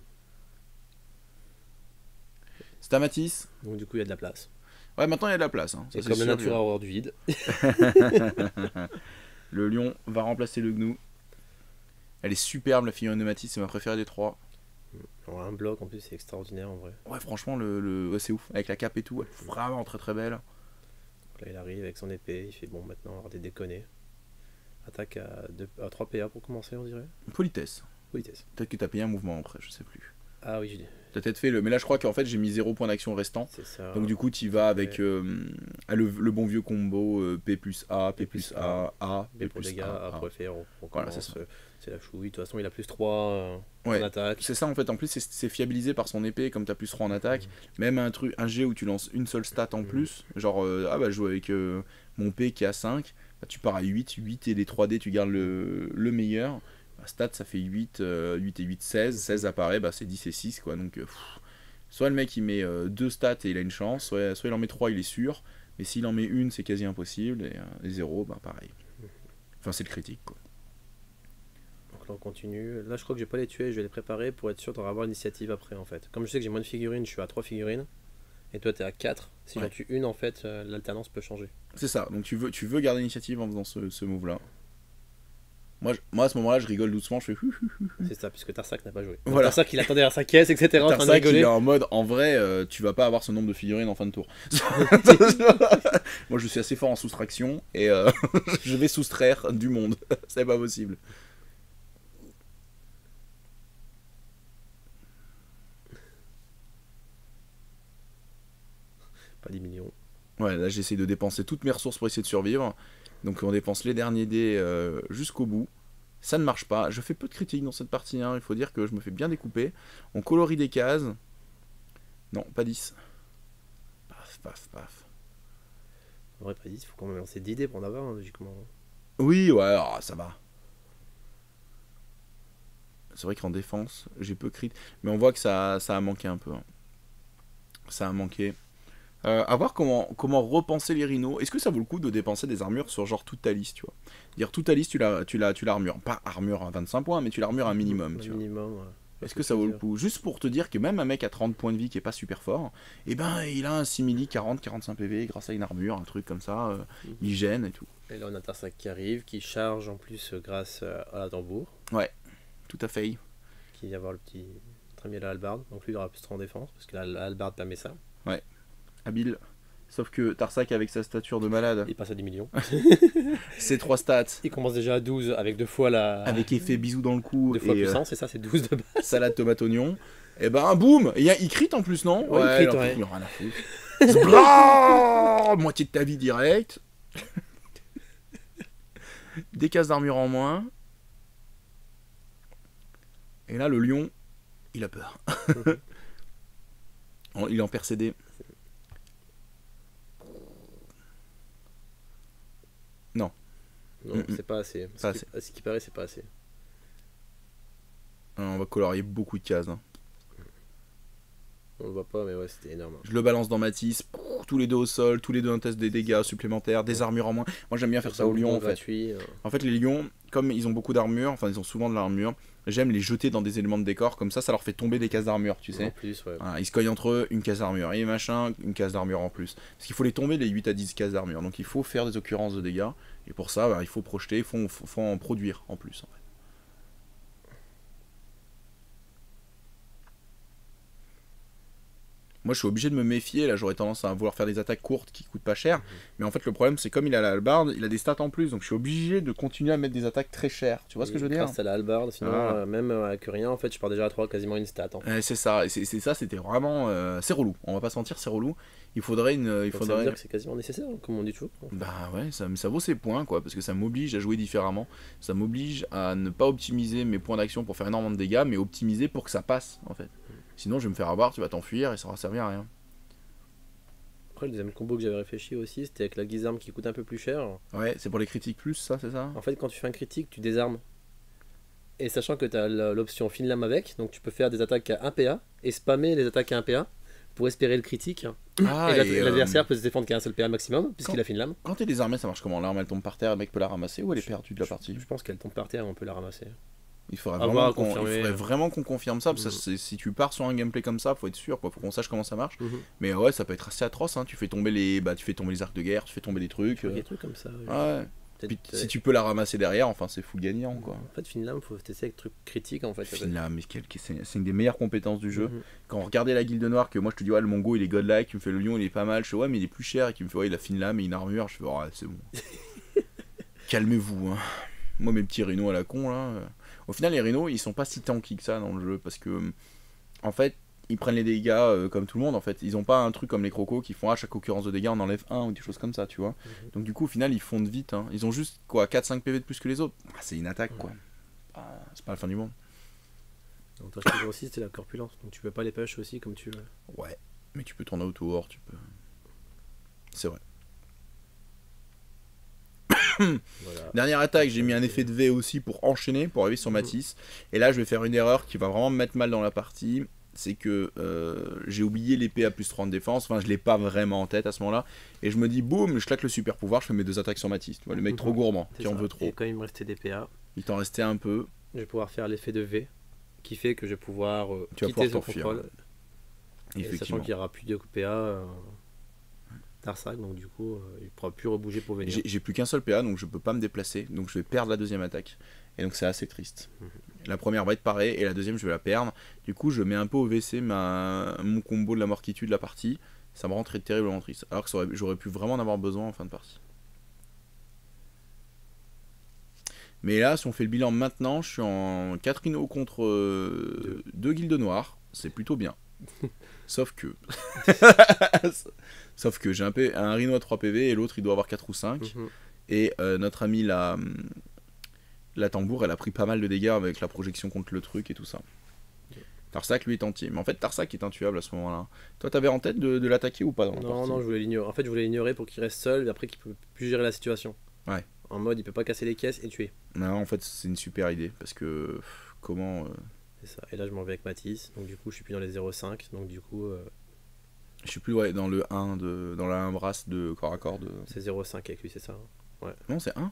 C'est à Matisse. Donc, du coup, il y a de la place. Ouais, maintenant il y a de la place. Hein. Et comme la nature a horreur du vide. Le lion va remplacer le gnou. Elle est superbe, la figurine de Matisse, c'est ma préférée des 3. Alors, un bloc en plus, c'est extraordinaire en vrai. Ouais, franchement, ouais, c'est ouf. Avec la cape et tout, elle est vraiment très très belle. Donc là, il arrive avec son épée, il fait bon, maintenant, arrêtez de déconner. Attaque à 3 PA pour commencer, on dirait. Politesse. Politesse. Peut-être que t'as payé un mouvement après, je sais plus. Ah oui, je dis. T'as peut-être fait le. Mais là, je crois qu'en fait, j'ai mis 0 point d'action restant. C'est ça. Donc, du coup, tu vas avec le bon vieux combo P plus A, P plus A, A, B P pour plus dégâts, A pour effet. Voilà, c'est ça. C'est la chouille. De toute façon, il a plus 3 en Ouais, attaque. c'est ça en fait. En plus, c'est fiabilisé par son épée, comme t'as plus 3 en attaque. Même un G où tu lances une seule stat en plus, genre, je joue avec mon P qui est à 5, bah, tu pars à 8, 8 et les 3D, tu gardes le meilleur. Bah, stat, ça fait 8, 8 et 8, 16. 16 apparaît, bah, c'est 10 et 6, quoi. Donc, soit le mec il met 2 stats et il a une chance, soit il en met 3, il est sûr. Mais s'il en met une, c'est quasi impossible. Et 0, bah pareil. Enfin, c'est le critique, quoi. Donc là, on continue. Là, je crois que je vais pas les tuer, je vais les préparer pour être sûr d'en avoir l'initiative après, en fait. Comme je sais que j'ai moins de figurines, je suis à 3 figurines. Et toi, t'es à 4. Si j'en tue une, en fait, l'alternance peut changer. C'est ça. Donc, tu veux garder l'initiative en faisant ce move-là. Moi, à ce moment-là, je rigole doucement, je fais C'est ça, puisque Tarsak n'a pas joué. Voilà. Tarsak, il attendait à sa caisse, etc. En train de Tarsak, il rigoler. est en mode, en vrai, tu vas pas avoir ce nombre de figurines en fin de tour. Moi, je suis assez fort en soustraction et je vais soustraire du monde. C'est pas possible. Pas 10 millions. Ouais, là, j'essaie de dépenser toutes mes ressources pour essayer de survivre. Donc, on dépense les derniers dés jusqu'au bout. Ça ne marche pas. Je fais peu de critiques dans cette partie, hein. Il faut dire que je me fais bien découper. On colorie des cases. Non, pas 10. Paf, paf, paf. En vrai, pas 10, il faut quand même lancer 10 dés pour en avoir, hein, logiquement. Oui, ouais, ça va. C'est vrai qu'en défense, j'ai peu crit. Mais on voit que ça a manqué un peu. Hein. Ça a manqué. À voir comment repenser les rhinos. Est-ce que ça vaut le coup de dépenser des armures sur genre toute ta liste, tu vois? Dire toute ta liste, tu l'armures. Pas armure à 25 points, mais tu l'armures un minimum, tu vois. Minimum, ouais. Est-ce que ça vaut le coup? Juste pour te dire que même un mec à 30 points de vie qui est pas super fort, eh ben il a un simili 40-45 PV grâce à une armure, un truc comme ça, il gêne et tout. Et là, on a Tarsak qui arrive, qui charge en plus grâce à la tambour. Ouais, tout à fait. Qui va avoir le petit très bien la hallebarde. Donc lui, il aura plus 3 en défense, parce que la hallebarde permet ça. Ouais. Habile. Sauf que Tarsak, avec sa stature de malade, Il passe à 10 millions. ses 3 stats, Il commence déjà à 12 avec 2 fois la. avec effet bisou dans le cou 2 fois et puissance, et ça, c'est 12 de base. salade tomate oignon, et ben boum, il crit en plus, non? Ouais, il crit, en ouais. plus, il en a rien à foutre. Blah, moitié de ta vie direct. Des cases d'armure en moins. Et là, le lion, il a peur. Il est en percédé. Non, c'est pas assez. Pas assez. Ce qui paraît, c'est pas assez. on va colorier beaucoup de cases. Hein. On le voit pas, mais ouais, c'était énorme. Je le balance dans Matisse, tous les deux au sol, tous les deux un test des dégâts supplémentaires, des armures en moins. Moi j'aime bien faire ça aux lions en fait. Gratuit, En fait les lions, comme ils ont beaucoup d'armure, enfin ils ont souvent de l'armure, j'aime les jeter dans des éléments de décor, comme ça leur fait tomber des cases d'armure, tu sais. En plus, ouais. Voilà, ils se cognent entre eux, une case d'armure, et machin, une case d'armure en plus. Parce qu'il faut les tomber les 8 à 10 cases d'armure, donc il faut faire des occurrences de dégâts, et pour ça il faut projeter, il faut en produire en plus. En fait. Moi je suis obligé de me méfier, là j'aurais tendance à vouloir faire des attaques courtes qui coûtent pas cher, mais en fait le problème c'est comme il a la hallebarde, il a des stats en plus, donc je suis obligé de continuer à mettre des attaques très chères, tu vois ce que je veux dire? Grâce à la hallebarde, sinon même avec rien en fait je pars déjà à 3 quasiment une stat. C'est ça, c'était vraiment... c'est relou, on va pas se mentir, c'est relou, il faudrait une... Ça veut dire que c'est quasiment nécessaire, comme on dit toujours. Bah ouais, ça vaut ses points quoi, parce que ça m'oblige à jouer différemment, ça m'oblige à ne pas optimiser mes points d'action pour faire énormément de dégâts, mais optimiser pour que ça passe en fait. Sinon je vais me faire avoir, tu vas t'enfuir et ça va servir à rien. Après le deuxième combo que j'avais réfléchi aussi, c'était avec la guisarme qui coûte un peu plus cher. Ouais, c'est pour les critiques plus ça, c'est ça? En fait quand tu fais un critique, tu désarmes. Et sachant que tu as l'option fine lame avec, donc tu peux faire des attaques à 1 PA et spammer les attaques à 1 PA pour espérer le critique. Ah, et l'adversaire peut se défendre qu'à un seul PA maximum, puisqu'il a fine lame. Quand t'es désarmé, ça marche comment? L'arme elle tombe par terre, le mec peut la ramasser ou elle est perdue de la partie? Je pense qu'elle tombe par terre et on peut la ramasser. Il faudrait vraiment qu'on confirme ça, parce que si tu pars sur un gameplay comme ça, faut être sûr, quoi. Faut qu'on sache comment ça marche. Mais ouais, ça peut être assez atroce, hein. Tu fais tomber les arcs de guerre, tu fais tomber des trucs. Des trucs comme ça. Ouais. Puis, si tu peux la ramasser derrière, enfin c'est full gagnant quoi. En fait, fine lame, faut tester avec trucs critiques en fait. Fine lame, mais c'est une des meilleures compétences du jeu. Quand on regardait la guilde noire, que moi je te dis ouais le Mongo il est godlike, tu me fais le lion il est pas mal, je fais ouais mais il est plus cher, et qui me fait ouais il a fine lame et une armure, je fais ouais c'est bon. Calmez-vous hein. Moi mes petits rhinos à la con là. Au final les rhinos ils sont pas si tanky que ça dans le jeu parce que en fait, ils prennent les dégâts comme tout le monde en fait. Ils ont pas un truc comme les crocos qui font à chaque occurrence de dégâts on enlève un ou des choses comme ça, tu vois. Donc du coup au final ils fondent vite. Hein. Ils ont juste quoi 4-5 PV de plus que les autres. C'est une attaque quoi. C'est pas la fin du monde. L'avantage toujours aussi c'est la corpulence. Donc tu peux pas les push aussi comme tu veux. Ouais, mais tu peux tourner autour, tu peux. C'est vrai. Voilà. Dernière attaque, j'ai mis un effet de V aussi pour enchaîner, pour arriver sur Matisse. Et là je vais faire une erreur qui va vraiment me mettre mal dans la partie. C'est que j'ai oublié l'épée à plus 30 défense, enfin je l'ai pas vraiment en tête à ce moment là, et je me dis boum, je claque le super pouvoir, je fais mes 2 attaques sur Matisse, tu vois, le mec trop gourmand, qui en veut trop. Et quand il me restait des PA, il t'en restait un peu, je vais pouvoir faire l'effet de V, qui fait que je vais pouvoir quitter son contrôle, et sachant qu'il n'y aura plus de PA Tarsac, donc du coup il ne pourra plus rebouger pour venir. J'ai plus qu'un seul PA, donc je peux pas me déplacer, donc je vais perdre la deuxième attaque, et donc c'est assez triste. La première va être parée et la deuxième je vais la perdre. Du coup je mets un peu au WC mon combo de la mort qui tue de la partie. Ça me rend terriblement triste. Alors que j'aurais pu vraiment en avoir besoin en fin de partie. Mais là si on fait le bilan maintenant, je suis en 4 rhinos contre 2 guildes noires. C'est plutôt bien. Sauf que j'ai un rhino à 3 PV et l'autre il doit avoir 4 ou 5. Et notre ami la tambour, elle a pris pas mal de dégâts avec la projection contre le truc et tout ça. Tarsac, lui, est entier. Mais en fait, Tarsac est intuable à ce moment-là. Toi, t'avais en tête de l'attaquer ou pas dans la partie ? Non, je voulais l'ignorer. En fait, je voulais l'ignorer pour qu'il reste seul et après qu'il peut plus gérer la situation. Ouais. En mode, il peut pas casser les caisses et tuer. Non, en fait, c'est une super idée parce que comment. C'est ça. Et là, je m'en vais avec Matisse. Donc, du coup, je suis plus dans les 0,5. Donc, du coup. Je suis plus dans le 1 dans la 1 brasse de corps à corps. C'est 0,5 avec lui, c'est ça. Ouais. Non, c'est 1.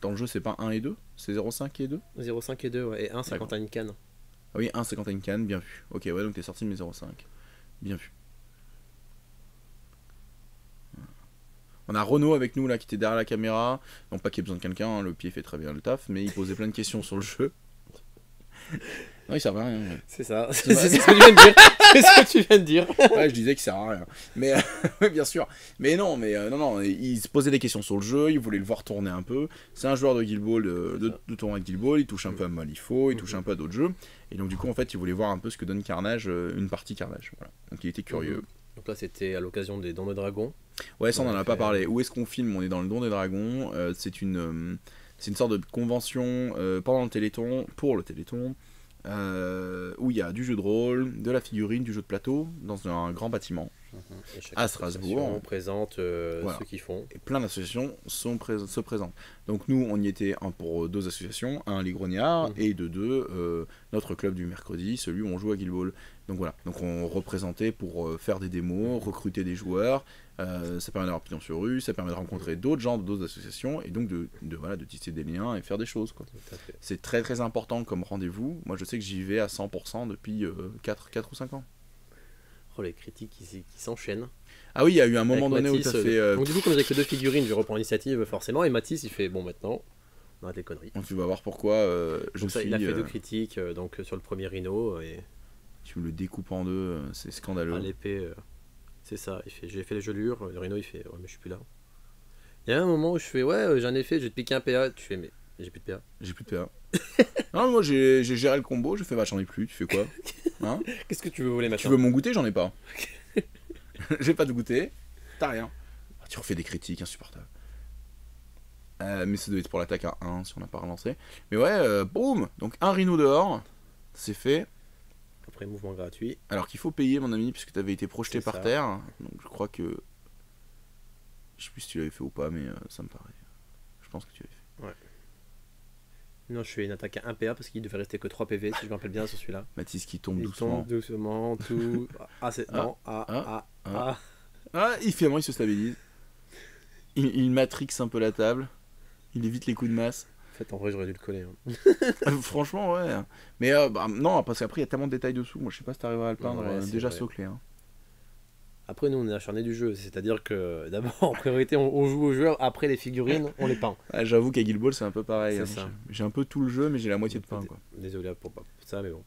Dans le jeu, c'est pas 1 et 2, c'est 0,5 et 2 ? 0,5 et 2, ouais. Et 1, c'est quand t'as une canne. Ah oui, 1, c'est quand t'as une canne, bien vu. Ok, ouais, donc t'es sorti de mes 0,5. Bien vu. On a Renaud avec nous, là, qui était derrière la caméra. Non, pas qu'il y ait besoin de quelqu'un, hein, le pied fait très bien le taf, mais il posait plein de questions sur le jeu. Non, il sert à rien. Ouais. C'est ça, c'est ce que tu viens de dire. C'est ce que tu viens de dire. Ouais, je disais qu'il sert à rien. Mais, oui, bien sûr. Mais non, non, il se posait des questions sur le jeu, il voulait le voir tourner un peu. C'est un joueur de Guild Ball, de tournoi de Guild Ball, il touche un peu à Malifaux, il touche un peu à d'autres jeux. Et donc, du coup, en fait, il voulait voir un peu ce que donne Carnage, une partie Carnage. Voilà. Donc, il était curieux. Donc là, c'était à l'occasion des Dons de Dragon. Ouais, ça, on n'en a pas parlé. Où est-ce qu'on filme ? On est dans le Don des Dragons. C'est une sorte de convention pendant le Téléthon, pour le Téléthon. Où il y a du jeu de rôle, de la figurine, du jeu de plateau dans un grand bâtiment à Strasbourg. On présente voilà. ceux qui font. Et plein d'associations se présentent. Donc nous, on y était pour 2 associations, un les Grognards et de 2 notre club du mercredi, celui où on joue à Guild Ball. Donc voilà, donc on représentait pour faire des démos, recruter des joueurs. Ça permet d'avoir pignon sur rue, ça permet de rencontrer d'autres gens, d'autres associations et donc de tisser des liens et faire des choses quoi. C'est très très important comme rendez-vous. Moi je sais que j'y vais à 100% depuis 4 ou 5 ans. Oh les critiques qui s'enchaînent. Ah oui, il y a eu un moment donné Matisse, où tu as fait... Donc du coup comme j'ai que 2 figurines, je reprends l'initiative forcément et Matisse il fait bon maintenant, on arrête les conneries. Donc tu vas voir pourquoi il a fait 2 critiques donc sur le premier Rhino et... Tu le découpes en 2, c'est scandaleux. À l'épée... C'est ça, j'ai fait les gelures, le Rhino il fait ouais mais je suis plus là. Il y a un moment où je fais ouais j'en ai fait, je vais te piquer un PA, tu fais mais j'ai plus de PA. J'ai plus de PA. Non moi j'ai géré le combo, je fais bah j'en ai plus, tu fais quoi hein? Qu'est-ce que tu veux voler maintenant? Tu veux mon goûter? J'en ai pas. J'ai pas de goûter, t'as rien. Tu refais des critiques insupportables. Mais ça doit être pour l'attaque à 1 si on n'a pas relancé. Mais ouais, boum. Donc un Rhino dehors, c'est fait. Après mouvement gratuit. Alors qu'il faut payer mon ami puisque tu avais été projeté par terre. Donc je crois que... Je sais plus si tu l'avais fait ou pas mais ça me paraît. Je pense que tu l'avais fait. Ouais. Non je fais une attaque à 1 PA parce qu'il devait rester que 3 PV si je me rappelle bien sur celui-là. Mathis qui tombe doucement. Il tombe doucement, tout... Ah c'est... Non, il finalement il se stabilise. Il matrixe un peu la table. Il évite les coups de masse. En fait, en vrai, j'aurais dû le coller. Franchement, ouais. Mais non, parce qu'après, il y a tellement de détails dessous. Moi, je sais pas si t'arriveras à le peindre. Déjà soclé. Hein. Après, nous, on est acharnés du jeu. C'est-à-dire que d'abord, en priorité, on joue aux joueurs. Après, les figurines, on les peint. J'avoue qu'à Guild Ball, c'est un peu pareil. Ça. J'ai un peu tout le jeu, mais j'ai la moitié de peint. Quoi. Désolé pour ça, mais bon.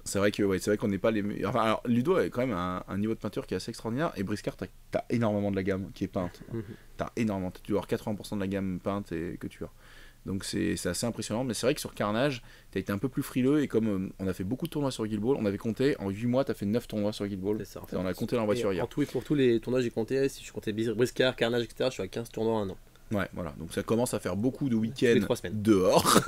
C'est vrai qu'on n'est pas les meilleurs. Enfin, alors, Ludo a quand même un niveau de peinture qui est assez extraordinaire. Et Briscard, t'as énormément de la gamme qui est peinte. T'as énormément. Tu dois avoir 80% de la gamme peinte et que tu as. Donc c'est assez impressionnant. Mais c'est vrai que sur Carnage, t'as été un peu plus frileux. Et comme on a fait beaucoup de tournois sur Guild Ball, on avait compté, en 8 mois, t'as fait 9 tournois sur Guild Ball. C'est ça. En Et on a compté dans la voiture hier. En tout et pour tous les tournois, j'ai compté. Si je comptais Briscard, Carnage, etc., je suis à 15 tournois en un an. Ouais, voilà. Donc ça commence à faire beaucoup de Tous les week-ends 3 semaines. dehors.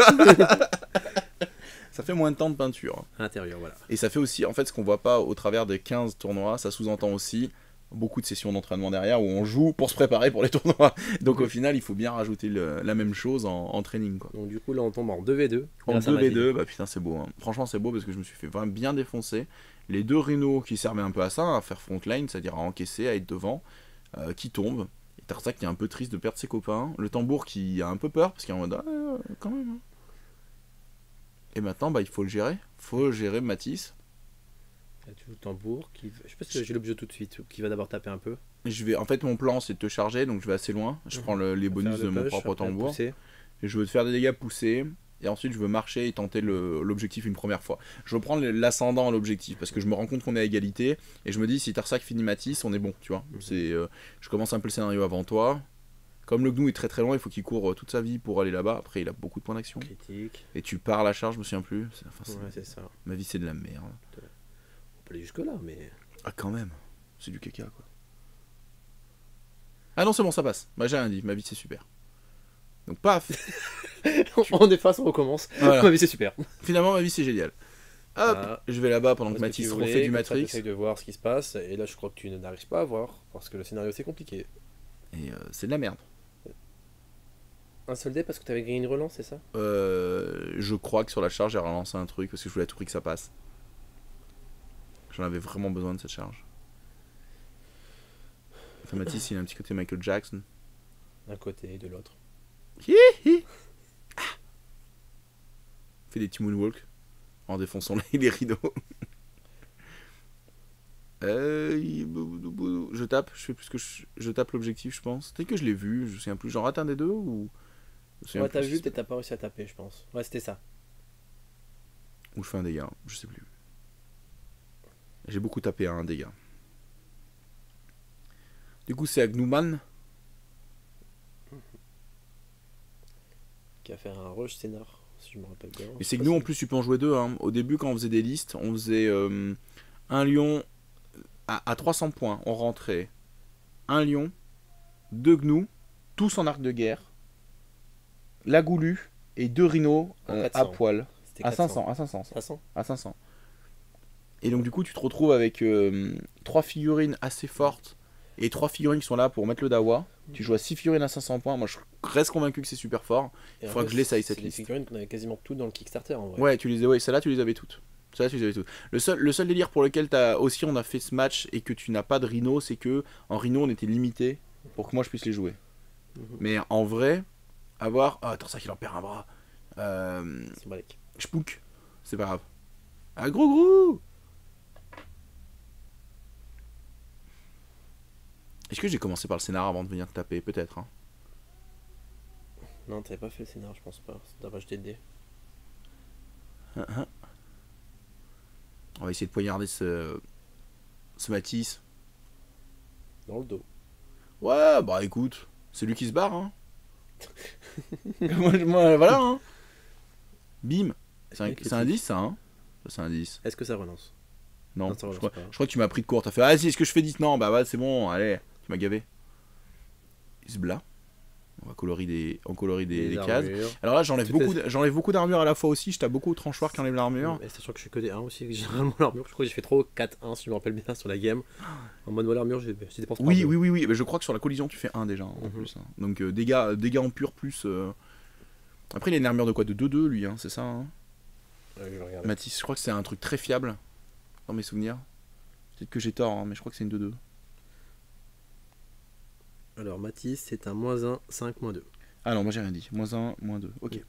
Ça fait moins de temps de peinture. À l'intérieur, voilà. Et ça fait aussi, en fait, ce qu'on voit pas au travers des 15 tournois, ça sous-entend aussi beaucoup de sessions d'entraînement derrière où on joue pour se préparer pour les tournois. Donc au final, il faut bien rajouter la même chose en training, quoi. Donc du coup, là, on tombe en 2v2. En 2v2, bah putain, c'est beau. Hein. Franchement, c'est beau parce que je me suis fait vraiment bien défoncer. Les deux rhinos qui servaient un peu à ça, à faire frontline, c'est-à-dire à encaisser, à être devant, qui tombent. Et Tarsac qui est un peu triste de perdre ses copains. Le tambour qui a un peu peur parce qu'il est en mode quand même. Hein. Et maintenant, bah, il faut le gérer. Faut gérer Matisse. Là, tu joues le tambour. Je sais pas si j'ai l'objet tout de suite. Qui va d'abord taper un peu. En fait, mon plan, c'est de te charger, donc je vais assez loin. Je prends les bonus de mon propre tambour. Et je veux te faire des dégâts poussés. Et ensuite, je veux marcher et tenter l'objectif une première fois. Je veux prendre l'ascendant à l'objectif parce que je me rends compte qu'on est à égalité. Et je me dis, si Tarsac finit Matisse, on est bon, tu vois. Je commence un peu le scénario avant toi. Comme le gnou est très très loin, il faut qu'il court toute sa vie pour aller là-bas. Après, il a beaucoup de points d'action. Critique. Et tu pars à la charge, je me souviens plus. Ouais, c'est ça. Ma vie, c'est de la merde. On peut aller jusque-là, mais. Ah, quand même. C'est du caca, quoi. Ah non, c'est bon, ça passe. Bah, j'ai rien dit. Ma vie, c'est super. Donc, paf. On efface, on recommence. Voilà. Ma vie, c'est super. Finalement, ma vie, c'est génial. Hop, je vais là-bas pendant que Mathis refait du Matrix. J'essaie de voir ce qui se passe. Et là, je crois que tu n'arrives pas à voir. Parce que le scénario, c'est compliqué. Et c'est de la merde. Un seul dé parce que tu avais grillé une relance, c'est ça? Je crois que sur la charge, j'ai relancé un truc parce que je voulais à tout prix que ça passe. J'en avais vraiment besoin de cette charge. Enfin, Mathis, il a un petit côté Michael Jackson. D'un côté et de l'autre. Fait des petits moonwalks en défonçant les rideaux. Je tape, je fais plus que je tape l'objectif, je pense. Peut-être que je l'ai vu, je me souviens plus. J'en rate un des deux ou. Ouais, t'as vu, peut-être t'as pas réussi à taper, je pense. Ouais, c'était ça. Ou je fais un dégât, je sais plus. J'ai beaucoup tapé un dégât. Du coup, c'est Agnouman qui a fait un rush scénar, si je me rappelle bien. Et c'est que nous, en plus, tu peux en jouer deux. Hein. Au début, quand on faisait des listes, on faisait un lion à 300 points. On rentrait un lion, deux gnous, tous en arc de guerre, la goulue et deux rhinos à poil. À 500, à 500. 500 à 500. Et donc, du coup, tu te retrouves avec 3 figurines assez fortes et 3 figurines qui sont là pour mettre le dawa. Tu joues à 6 figurines à 500 points. Moi, je reste convaincu que c'est super fort. Il faudra que je l'essaye cette liste. C'est des figurines qu'on avait quasiment toutes dans le Kickstarter en vrai. Ouais, celle-là, tu les avais toutes. Le seul délire pour lequel on a fait ce match et que tu n'as pas de rhino, c'est que en rhino, on était limité pour que moi je puisse les jouer. Mais en vrai, avoir. Ah, attends, ça qu'il en perd un bras. Symbolique. Spook, c'est pas grave. Ah, gros. Est-ce que j'ai commencé par le scénar avant de venir te taper? Peut-être. Hein. Non, t'avais pas fait le scénar, je pense pas. T'as pas jeté de dés. On va essayer de poignarder ce Matisse. Dans le dos. Ouais, bah écoute, c'est lui qui se barre. Hein. moi, voilà. Hein. Bim. C'est un 10, ça. Hein. C'est un 10. Est-ce que ça relance? Non, je crois que tu m'as pris de court. T'as fait, ah si, est-ce que je fais 10? Non, bah ouais, c'est bon, allez, tu m'as gavé. Isbla. On va colorer des cases. Alors là, j'enlève beaucoup d'armure à la fois aussi. Je tape beaucoup au tranchoir qui enlève l'armure. Et sachant que je suis que des 1 aussi, généralement l'armure. Je crois que j'ai fait trop 4-1 si je me rappelle bien sur la game. En mode l'armure, j'ai dépensé. Oui. Mais je crois que sur la collision, tu fais 1 déjà en plus. Hein. Donc dégâts en pur plus. Après, il a une armure de quoi? De 2-2 lui, hein, c'est ça hein. Mathis, je crois que c'est un truc très fiable dans mes souvenirs. Peut-être que j'ai tort, hein, mais je crois que c'est une 2-2. Alors Mathis, c'est un -1, 5, -2. Ah non, moi j'ai rien dit. -1, -2. Ok.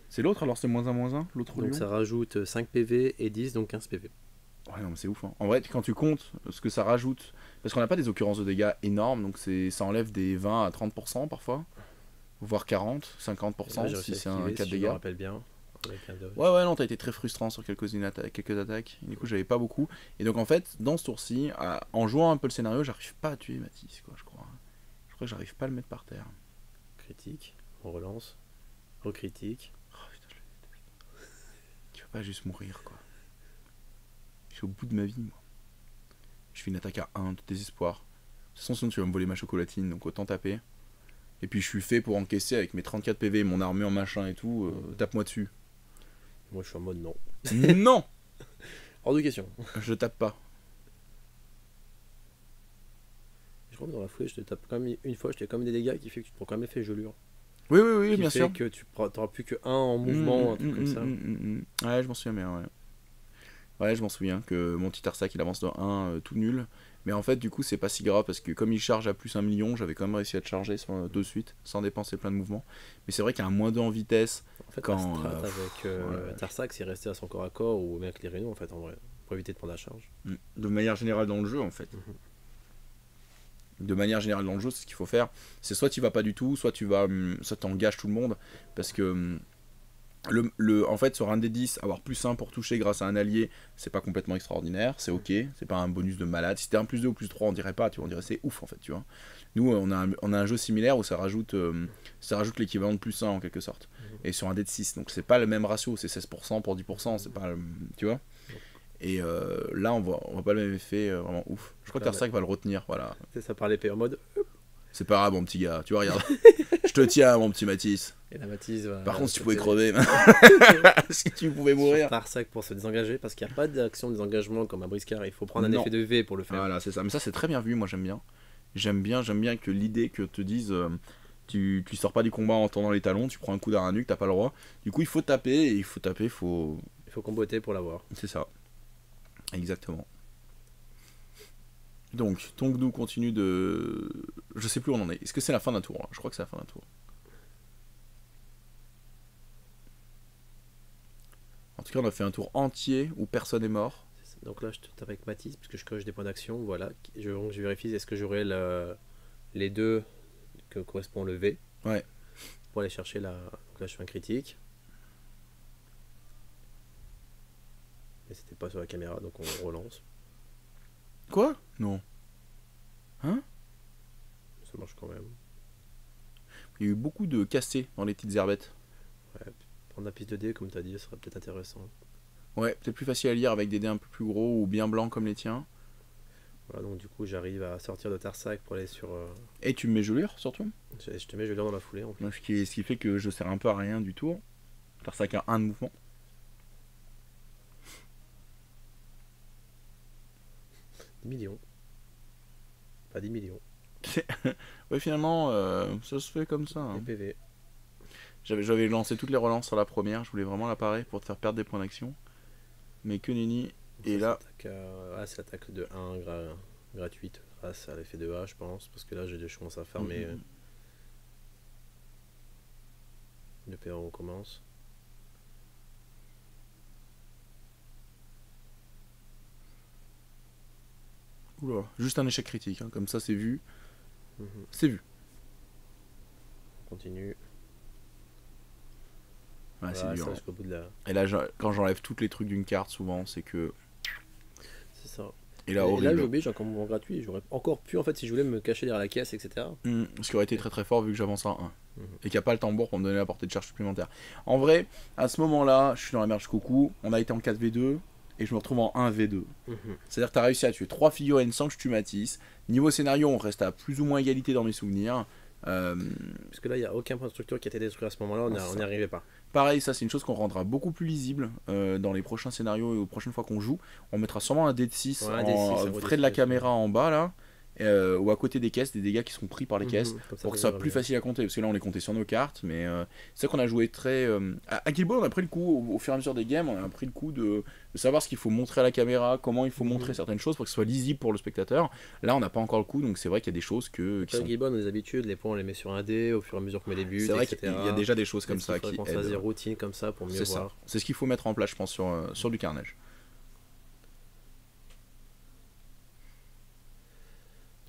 C'est l'autre alors, c'est -1, l'autre lion. Donc ça rajoute 5 PV et 10, donc 15 PV. Ouais, non, mais c'est ouf. Hein. En vrai, quand tu comptes ce que ça rajoute, parce qu'on n'a pas des occurrences de dégâts énormes, donc ça enlève des 20 à 30% parfois, voire 40, 50% là, si c'est un 4 si dégâts. je me rappelle bien. Ouais, non, t'as été très frustrant sur quelques attaques. Du coup, j'avais pas beaucoup. Et donc, en fait, dans ce tour-ci, en jouant un peu le scénario, j'arrive pas à tuer Mathis, quoi, je crois. Je crois que j'arrive pas à le mettre par terre. Critique, on relance. Au critique. Qui va pas juste mourir, quoi. Je suis au bout de ma vie, moi. Je fais une attaque à 1 de désespoir. De toute façon, sinon tu vas me voler ma chocolatine, donc autant taper. Et puis je suis fait pour encaisser avec mes 34 PV, mon armure, machin et tout. Tape-moi dessus. Moi je suis en mode non. Non. Hors de question. Je tape pas. Je crois que dans la foulée, je te tape quand même une fois, je t'ai quand même des dégâts qui fait que tu te prends quand même effet gelure. Oui, Qui bien fait sûr. que tu n'auras plus que 1 en mouvement, un truc comme ça. Ouais, je m'en souviens bien, ouais. Ouais, je m'en souviens que mon petit Arsac il avance de 1 tout nul. Mais en fait, du coup, c'est pas si grave parce que comme il charge à plus 1 million, j'avais quand même réussi à te charger de suite sans dépenser plein de mouvements. Mais c'est vrai qu'à un moins 2 en vitesse, En fait, quand. la strat avec Tarsac, c'est rester à son corps à corps ou même avec les rénaux en fait, en vrai, pour éviter de prendre la charge. De manière générale dans le jeu, en fait. De manière générale dans le jeu, c'est ce qu'il faut faire. C'est soit tu vas pas du tout, soit tu vas, soit t'engages tout le monde. Parce que. En fait, sur un des 10, avoir plus 1 pour toucher grâce à un allié, c'est pas complètement extraordinaire, c'est ok, c'est pas un bonus de malade. Si c'était un plus 2 ou plus 3, on dirait pas, tu vois, on dirait c'est ouf en fait, tu vois. Nous, on a un jeu similaire où ça rajoute l'équivalent de plus 1 en quelque sorte. Et sur un dé de 6, donc c'est pas le même ratio, c'est 16% pour 10%, c'est pas, tu vois. Et là, on voit pas le même effet vraiment ouf. Je crois que Tarsac va le retenir, voilà. C'est ça par l'épée en mode. C'est pas grave, mon petit gars, tu vois, regarde. Je te tiens, mon petit Matisse. Et la Matisse va. Par contre, si tu pouvais crever, si tu pouvais mourir. Tarsac pour se désengager, parce qu'il n'y a pas d'action de désengagement comme à Briscard, il faut prendre un effet de V pour le faire. Voilà, c'est ça. Mais ça, c'est très bien vu, moi j'aime bien. J'aime bien que l'idée que te dise tu sors pas du combat en tendant les talons, tu prends un coup d'aranuc, t'as pas le droit. Du coup, il faut taper, et il faut. Il faut comboter pour l'avoir. C'est ça. Exactement. Donc, Tongdu continue de. Je sais plus où on en est. Est-ce que c'est la fin d'un tour là? Je crois que c'est la fin d'un tour. En tout cas, on a fait un tour entier où personne est mort. Donc là, je te tape avec Matisse, puisque je coche des points d'action. Voilà. Donc, je vérifie est-ce que j'aurai les deux que correspond le V. Ouais. Pour aller chercher la. Donc là, je fais un critique. Mais c'était pas sur la caméra, donc on relance. Quoi? Non. Hein? Ça marche quand même. Il y a eu beaucoup de cassés dans les petites herbettes. Ouais, prendre la piste de dés, comme tu as dit, ça serait peut-être intéressant. Ouais, peut-être plus facile à lire avec des dés un peu plus gros ou bien blancs comme les tiens. Voilà, donc du coup, j'arrive à sortir de Tarsac pour aller sur. Et tu me mets gelure surtout. Je te mets gelure dans la foulée en plus. Ce qui fait que je sers un peu à rien du tour. Tarsac a 1 de mouvement. millions. Pas 10 millions. Ouais, finalement, ça se fait comme ça. Hein. Les PV. J'avais lancé toutes les relances sur la première. Je voulais vraiment la parer pour te faire perdre des points d'action. Mais que nenni. Et là. C'est l'attaque de 1 gratuite grâce à l'effet de A, je pense. Parce que là, je commence à faire mes. Le PA, on commence. Oula, juste un échec critique. Hein. Comme ça, c'est vu. C'est vu. On continue. Ouais, voilà, c'est dur. ça, jusqu'au bout de la... Et là, quand j'enlève tous les trucs d'une carte, souvent, c'est que. C'est ça. Et là, j'ai oublié, j'ai encore mon gratuit. J'aurais encore pu, en fait, si je voulais me cacher derrière la caisse, etc. Ce qui aurait été très très fort vu que j'avance en 1. Et qu'il n'y a pas le tambour pour me donner la portée de charge supplémentaire. En vrai, à ce moment-là, je suis dans la merde jusqu'au cou. On a été en 4v2 et je me retrouve en 1v2. C'est-à-dire que tu as réussi à tuer 3 figurines sans que je tue Matisse. Niveau scénario, on reste à plus ou moins égalité dans mes souvenirs. Parce que là, il n'y a aucun point de structure qui a été détruit à ce moment-là, on n'y arrivait pas. Pareil, ça c'est une chose qu'on rendra beaucoup plus lisible dans les prochains scénarios et aux prochaines fois qu'on joue. On mettra sûrement un dé de 6 près de la caméra en bas là. Ou à côté des caisses, des dégâts qui sont pris par les caisses pour que ça soit plus facile à compter, parce que là on les comptait sur nos cartes, mais c'est vrai qu'on a joué très à Guild Ball, on a pris le coup au fur et à mesure des games, on a pris le coup de savoir ce qu'il faut montrer à la caméra, comment il faut montrer certaines choses pour que ce soit lisible pour le spectateur. Là on n'a pas encore le coup, donc c'est vrai qu'il y a des choses qui sont... Guild Ball, on a des habitudes, les points on les met sur un dé au fur et à mesure qu'on met les buts, c'est vrai etc. qu'il y a déjà des choses comme ça qui aident. On fasse des routines comme ça pour mieux voir. C'est ce qu'il faut mettre en place, je pense, sur du carnage.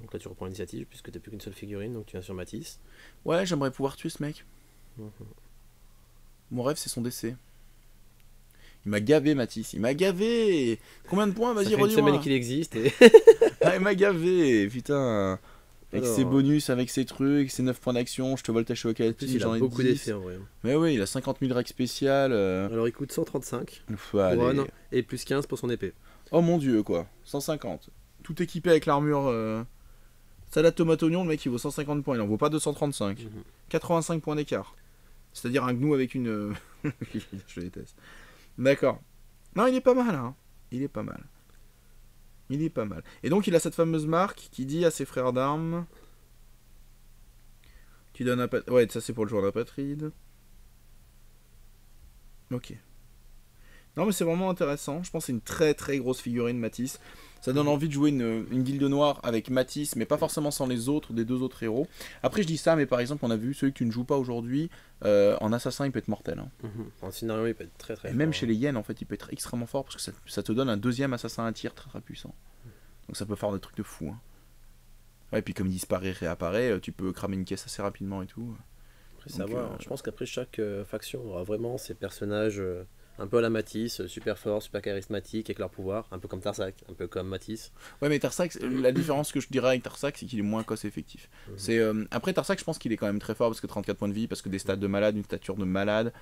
Donc là tu reprends l'initiative puisque t'as plus qu'une seule figurine, donc tu viens sur Matisse. Ouais, j'aimerais pouvoir tuer ce mec. Mon rêve c'est son décès. Il m'a gavé Matisse, il m'a gavé. Combien de points? Vas-y, redis-moi. Ça fait une semaine qu'il existe et... Ah, il m'a gavé, putain. Avec Alors, ses bonus, avec ses trucs, ses 9 points d'action, je te vole ta en Shoakati, plus, il j'en a ai beaucoup 10. d'effets en vrai. Mais oui, il a 50 000 règles spéciales. Alors, il coûte 135 Allez. couronne et plus 15 pour son épée. Oh mon dieu, quoi. 150. Tout équipé avec l'armure. Salade tomate oignon, le mec il vaut 150 points, il en vaut pas 235. 85 points d'écart. C'est-à-dire un gnou avec une. Je déteste. D'accord. Non, il est pas mal, hein. Il est pas mal. Il est pas mal. Et donc il a cette fameuse marque qui dit à ses frères d'armes. Tu donnes un ouais, ça c'est pour le joueur d'apatride. Ok. Non mais c'est vraiment intéressant. Je pense que c'est une très très grosse figurine Matisse. Ça donne envie de jouer une guilde noire avec Matisse, mais pas forcément sans les autres, des 2 autres héros. Après je dis ça, mais par exemple on a vu celui que tu ne joues pas aujourd'hui, en assassin il peut être mortel. Hein. En scénario, il peut être très très Et fort. même chez les hyènes en fait il peut être extrêmement fort parce que ça te donne un deuxième assassin à tir très très puissant. Donc ça peut faire des trucs de fou. Hein. Ouais, et puis comme il disparaît, réapparaît, tu peux cramer une caisse assez rapidement et tout. Après, savoir. Je pense qu'après chaque faction aura vraiment ses personnages un peu à la Matisse, super forts, super charismatiques avec leur pouvoir, un peu comme Tarsak, un peu comme Matisse. Ouais, mais Tarsak, la différence que je dirais avec Tarsak, c'est qu'il est moins cost effectif. C'est après Tarsak, je pense qu'il est quand même très fort parce que 34 points de vie, parce que des stats de malade, une stature de malade,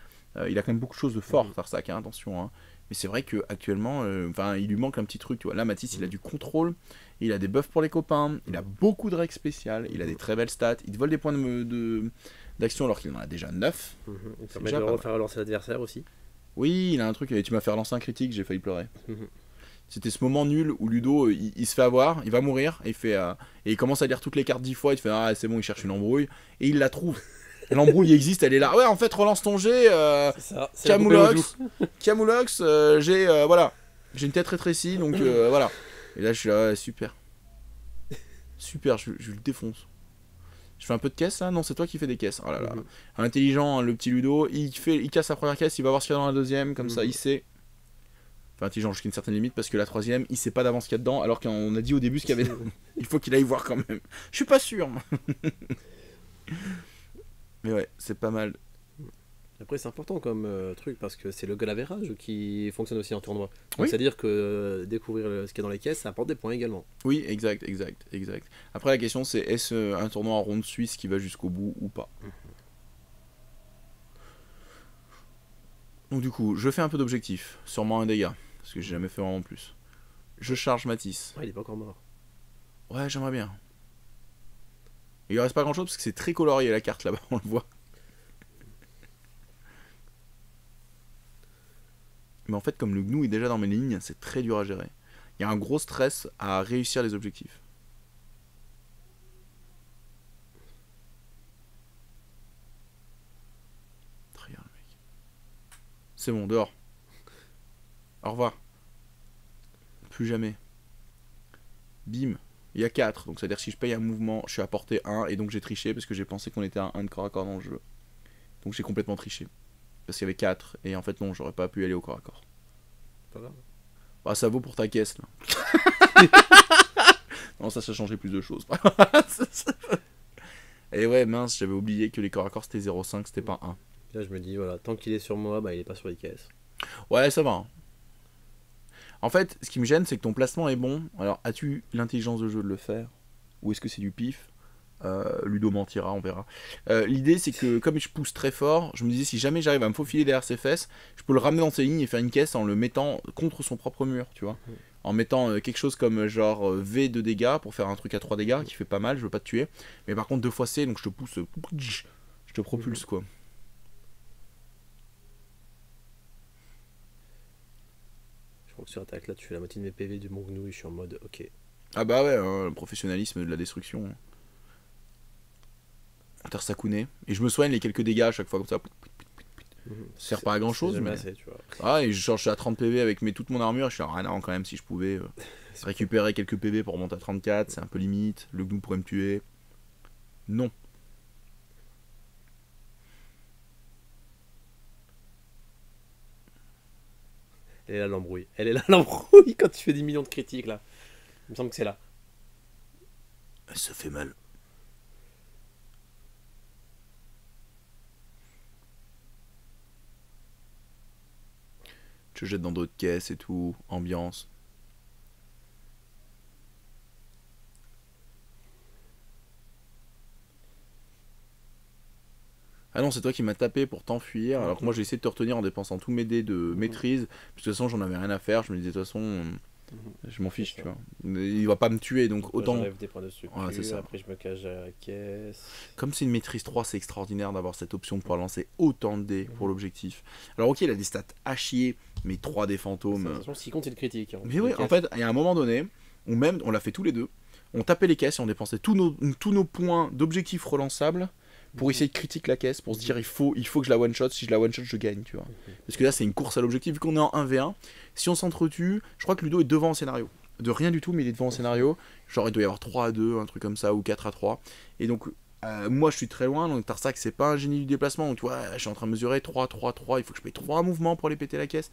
il a quand même beaucoup de choses de fort, Tarsak, hein, attention. Hein. Mais c'est vrai qu'actuellement, il lui manque un petit truc. Tu vois. Là, Matisse, il a du contrôle, il a des buffs pour les copains, il a beaucoup de règles spéciales, il a des très belles stats, il te vole des points d'action alors qu'il en a déjà 9. Il permet de refaire relancer l'adversaire aussi. Oui, il a un truc, tu m'as fait relancer un critique, j'ai failli pleurer. C'était ce moment nul où Ludo, il se fait avoir, il va mourir, et il commence à lire toutes les cartes 10 fois, il te fait ah c'est bon, il cherche une embrouille, et il la trouve. L'embrouille existe, elle est là. Ouais, en fait, relance ton jet, Camoulox, j'ai une tête rétrécie, donc voilà. Et là, je suis là, ouais, super. Super, je le défonce. Je fais un peu de caisse là. Non, c'est toi qui fais des caisses. Oh là là. Intelligent, hein, le petit Ludo. Il casse la première caisse, il va voir ce qu'il y a dans la deuxième. Comme ça, il sait. Enfin, intelligent jusqu'à une certaine limite parce que la troisième, il sait pas d'avance ce qu'il y a dedans. Alors qu'on a dit au début ce qu'il y avait dedans. Il faut qu'il aille voir quand même. Je suis pas sûr. Mais ouais, c'est pas mal. Après, c'est important comme truc parce que c'est le goal average qui fonctionne aussi en tournoi. Oui. C'est-à-dire que découvrir ce qu'il y a dans les caisses, ça apporte des points également. Oui, exact. Après, la question c'est est-ce un tournoi en ronde suisse qui va jusqu'au bout ou pas. Donc, du coup, je fais un peu d'objectif. Sûrement un dégât. Parce que j'ai jamais fait vraiment plus. Je charge Matisse. Ouais, il est pas encore mort. Ouais, j'aimerais bien. Il reste pas grand chose parce que c'est très colorié la carte là-bas, on le voit. Mais en fait, comme le gnou est déjà dans mes lignes, c'est très dur à gérer. Il y a un gros stress à réussir les objectifs. Très bien, le mec. C'est bon, dehors. Au revoir. Plus jamais. Bim. Il y a 4, donc c'est-à-dire si je paye un mouvement, je suis à portée 1, et donc j'ai triché parce que j'ai pensé qu'on était à 1 de corps à corps dans le jeu. Donc j'ai complètement triché. Parce qu'il y avait 4, et en fait non, j'aurais pas pu aller au corps à corps. Pas grave. Bah ça vaut pour ta caisse là. Non, ça changerait plus de choses. Et ouais, mince, j'avais oublié que les corps à corps c'était 0,5, c'était pas 1. Là, je me dis, voilà, tant qu'il est sur moi, bah, il est pas sur les caisses. Ouais, ça va. Hein. En fait, ce qui me gêne, c'est que ton placement est bon. Alors, as-tu l'intelligence de jeu de le faire? Ou est-ce que c'est du pif? Ludo mentira, on verra. L'idée, c'est que comme je pousse très fort, je me disais, si jamais j'arrive à me faufiler derrière ses fesses, je peux le ramener dans ses lignes et faire une caisse en le mettant contre son propre mur, tu vois. En mettant quelque chose comme genre V de dégâts pour faire un truc à 3 dégâts qui fait pas mal, je veux pas te tuer. Mais par contre, 2 fois C, donc je te pousse, je te propulse quoi. Je crois que sur attaque, là, tu fais la moitié de mes PV du mon gnou et je suis en mode, ok. Ah bah ouais, hein, le professionnalisme de la destruction. Intersakune. Et je me soigne les quelques dégâts à chaque fois comme ça. Ça sert pas à grand chose, mais. Assez, tu vois. Ah, et je suis à 30 PV avec toute mon armure. Je suis ah non, quand même, si je pouvais récupérer quelques PV pour remonter à 34, c'est un peu limite. Le gnou pourrait me tuer. Non. Elle est là l'embrouille. Elle est là l'embrouille quand tu fais 10 millions de critiques là. Il me semble que c'est là. Ça fait mal. Je jette dans d'autres caisses et tout, ambiance. Ah non, c'est toi qui m'as tapé pour t'enfuir, alors que moi j'ai essayé de te retenir en dépensant tous mes dés de maîtrise, parce que de toute façon j'en avais rien à faire, je me disais de toute façon, je m'en fiche, tu vois. Il va pas me tuer, donc autant... J'enlève des points de structure, Ouais, c'est ça. après je me cache à la caisse. Comme c'est une maîtrise 3, c'est extraordinaire d'avoir cette option de pouvoir lancer autant de dés pour l'objectif. Alors ok, il a des stats à chier, mais 3 dés fantômes... Attention, ce qui compte c'est le critique. Hein. Mais oui, en fait, il y a un moment donné, où même, on l'a fait tous les deux, on tapait les caisses et on dépensait tous nos points d'objectifs relançables pour essayer de critiquer la caisse, pour se dire il faut que je la one-shot, si je la one-shot, je gagne, tu vois. Parce que là, c'est une course à l'objectif, vu qu'on est en 1v1, si on s'entretue, je crois que Ludo est devant en scénario. De rien du tout, mais il est devant en scénario. Genre, il doit y avoir 3-2, un truc comme ça, ou 4-3. Et donc, moi, je suis très loin, donc Tarsac, c'est pas un génie du déplacement, donc tu vois, je suis en train de mesurer 3-3-3, il faut que je paye 3 mouvements pour aller péter la caisse.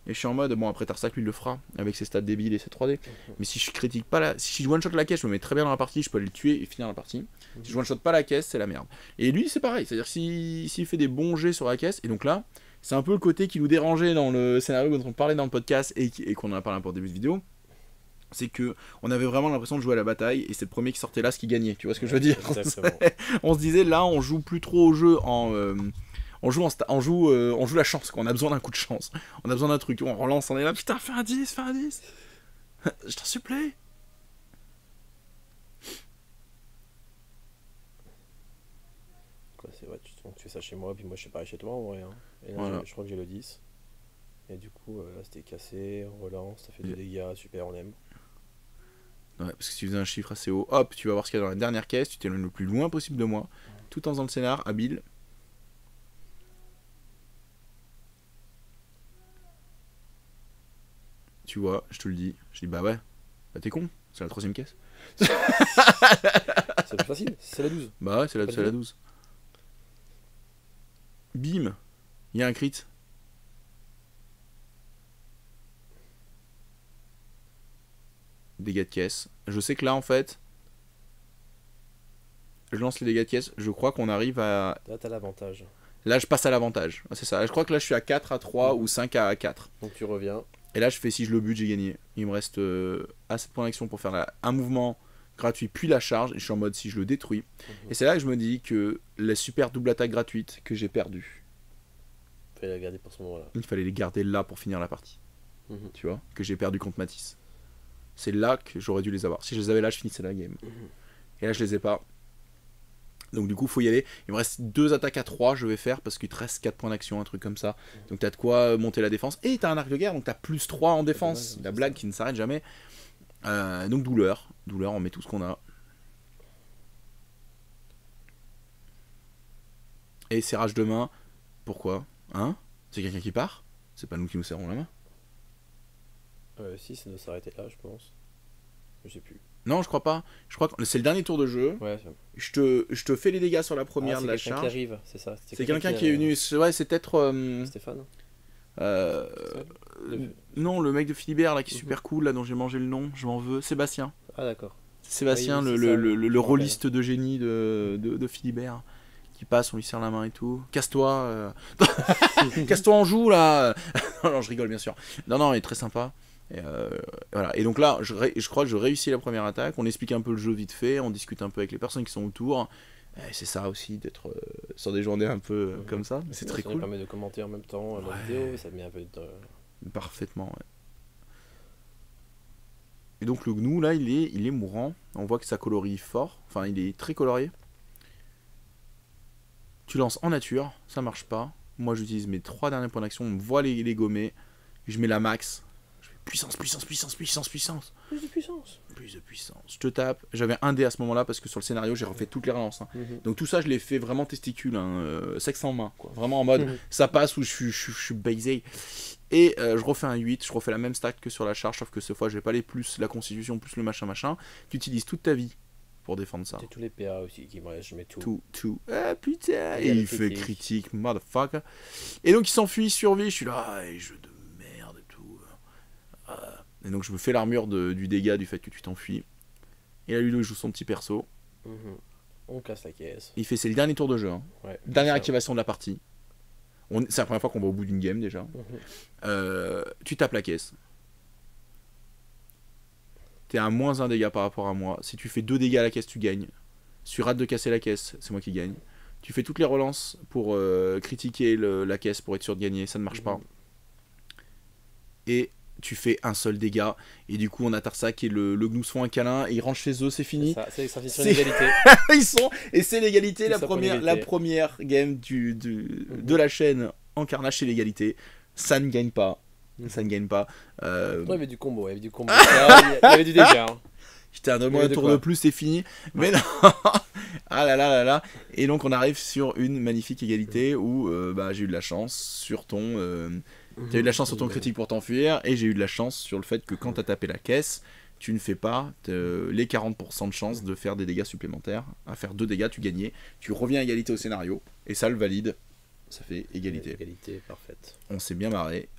Et je suis en mode, bon, après Tarsac, lui, il le fera, avec ses stats débiles et ses 3D. Mais si je critique pas si je one-shot la caisse, je me mets très bien dans la partie, je peux aller le tuer et finir la partie. Si je one-shot pas la caisse, c'est la merde. Et lui, c'est pareil, c'est-à-dire s'il fait des bons jets sur la caisse, et donc là, c'est un peu le côté qui nous dérangeait dans le scénario dont on parlait dans le podcast et qu'on en a parlé un peu au début de vidéo. C'est que on avait vraiment l'impression de jouer à la bataille et c'est le premier qui sortait là ce qui gagnait, tu vois ce que je veux dire. On se disait là, on joue plus trop au jeu on joue la chance, quoi. On a besoin d'un coup de chance. On a besoin d'un truc. On relance, on est là, putain, fais un 10. Je t'en supplie. C'est vrai, tu fais ça chez moi, puis moi je sais pas chez toi en vrai. Hein. Et là, voilà. je crois que j'ai le 10. Et du coup, là c'était cassé, on relance, ça fait des dégâts, super, on aime. Ouais, parce que si tu faisais un chiffre assez haut, hop, tu vas voir ce qu'il y a dans la dernière caisse, tu t'éloignes le plus loin possible de moi, tout en faisant le scénar, habile. Tu vois, je te le dis. Je dis, bah ouais, bah t'es con, c'est la 3ème caisse. C'est plus facile, c'est la 12. Bah ouais, c'est la 12. Bim, il y a un crit. Dégâts de caisse. Je sais que là, en fait, je lance les dégâts de caisse. Je crois qu'on arrive à... Là, t'as l'avantage. Là, je passe à l'avantage. C'est ça. Je crois que là, je suis à 4-3 ou 5-4. Donc tu reviens. Et là, je fais si je le bute, j'ai gagné. Il me reste assez de points d'action pour faire un mouvement gratuit, puis la charge. Et je suis en mode si je le détruis. Et c'est là que je me dis que la super double attaque gratuite que j'ai perdue, Fallait la garder pour ce moment-là. il fallait les garder là pour finir la partie. Tu vois, que j'ai perdu contre Matisse. C'est là que j'aurais dû les avoir. Si je les avais là, je finissais la game. Et là, je les ai pas. Donc du coup, faut y aller. Il me reste 2 attaques à 3, je vais faire, parce qu'il te reste 4 points d'action, un truc comme ça. Donc t'as de quoi monter la défense. Et t'as un arc de guerre, donc t'as plus 3 en défense. La blague qui ne s'arrête jamais. Donc douleur. Douleur, on met tout ce qu'on a. Et serrage de main. Pourquoi? Hein? C'est quelqu'un qui part? C'est pas nous qui nous serrons la main? Si, ça doit s'arrêter là, je pense. Je sais plus. Non, je crois pas. Je crois que c'est le dernier tour de jeu. Ouais, je te fais les dégâts sur la première de la charge. charge. Qui arrive, c'est ça. C'est quelqu'un qui est venu. Ouais, c'est peut-être. Stéphane. Non, le mec de Philibert là qui est super cool, là dont j'ai mangé le nom, je m'en veux. Sébastien. Ah d'accord. Sébastien, oui, le rôliste de génie de Philibert. Qui passe, on lui serre la main et tout. Casse-toi. Casse-toi en joue là. Non, je rigole bien sûr. Non, il est très sympa. Et voilà. Et donc là, je crois que je réussis la première attaque. On explique un peu le jeu vite fait, on discute un peu avec les personnes qui sont autour. Et c'est ça aussi d'être sur des journées un peu comme ça. C'est très cool. Ça permet de commenter en même temps la vidéo, ça met un peu de... Parfaitement, ouais. Et donc le gnou là, il est mourant. On voit que ça colorie fort. Enfin, il est très colorié. Tu lances en nature, ça marche pas. Moi j'utilise mes 3 derniers points d'action, on me voit les gommer. Je mets la max. Puissance. Plus de puissance. Plus de puissance. Je te tape. J'avais un dé à ce moment-là parce que sur le scénario j'ai refait toutes les relances. Donc tout ça je l'ai fait vraiment testicule, sexe en main, quoi. Vraiment en mode ça passe ou je suis baisé. Et je refais un 8, je refais la même stat que sur la charge, sauf que cette fois je vais pas les plus la constitution plus le machin. Tu utilises toute ta vie pour défendre ça. C'est tous les PA aussi qui me restent, je mets tout. Tout. Ah putain. Et il fait critique, motherfucker. Et donc il s'enfuit, il survit, je suis là, et jeu de merde et tout. Et donc je me fais l'armure du dégât du fait que tu t'enfuis. Et là Ludo il joue son petit perso. On casse la caisse. Il fait, c'est le dernier tour de jeu. Hein. Ouais, Dernière activation de la partie. C'est la première fois qu'on va au bout d'une game déjà. Tu tapes la caisse. T'es à moins 1 dégât par rapport à moi. Si tu fais 2 dégâts à la caisse, tu gagnes. Si tu rates de casser la caisse, c'est moi qui gagne. tu fais toutes les relances pour critiquer la caisse pour être sûr de gagner, ça ne marche pas. Et tu fais un seul dégât, et du coup on a Tarsak et le Gnou se font un câlin, et ils rentrent chez eux, c'est fini. Ça fait sur l'égalité. Et c'est l'égalité, Tout ça pour l'égalité. la première game de la chaîne en carnage, c'est l'égalité. Ça ne gagne pas. Ça ne gagne pas. Non, il y avait du combo, il y avait du combo. Il y avait du dégât. Hein. Putain, donne-moi un tour de plus, c'est fini. Mais non. Ah là là là là. Et donc on arrive sur une magnifique égalité où j'ai eu de la chance sur ton... T'as eu de la chance sur ton critique pour t'enfuir, et j'ai eu de la chance sur le fait que quand t'as tapé la caisse, tu ne fais pas les 40% de chance de faire des dégâts supplémentaires. À faire 2 dégâts, tu gagnais. Tu reviens à égalité au scénario, et ça le valide. Ça fait égalité. Égalité parfaite. On s'est bien marré.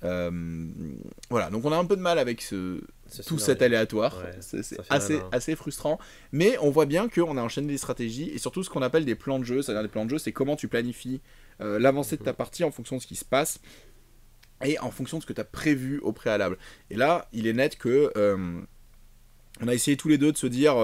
Voilà, donc on a un peu de mal avec tout cet aléatoire. Ouais, c'est assez frustrant. Mais on voit bien qu'on a enchaîné des stratégies, et surtout ce qu'on appelle des plans de jeu. C'est-à-dire des plans de jeu, c'est comment tu planifies l'avancée de ta partie en fonction de ce qui se passe, et en fonction de ce que tu as prévu au préalable. Et là, il est net que on a essayé tous les deux de se dire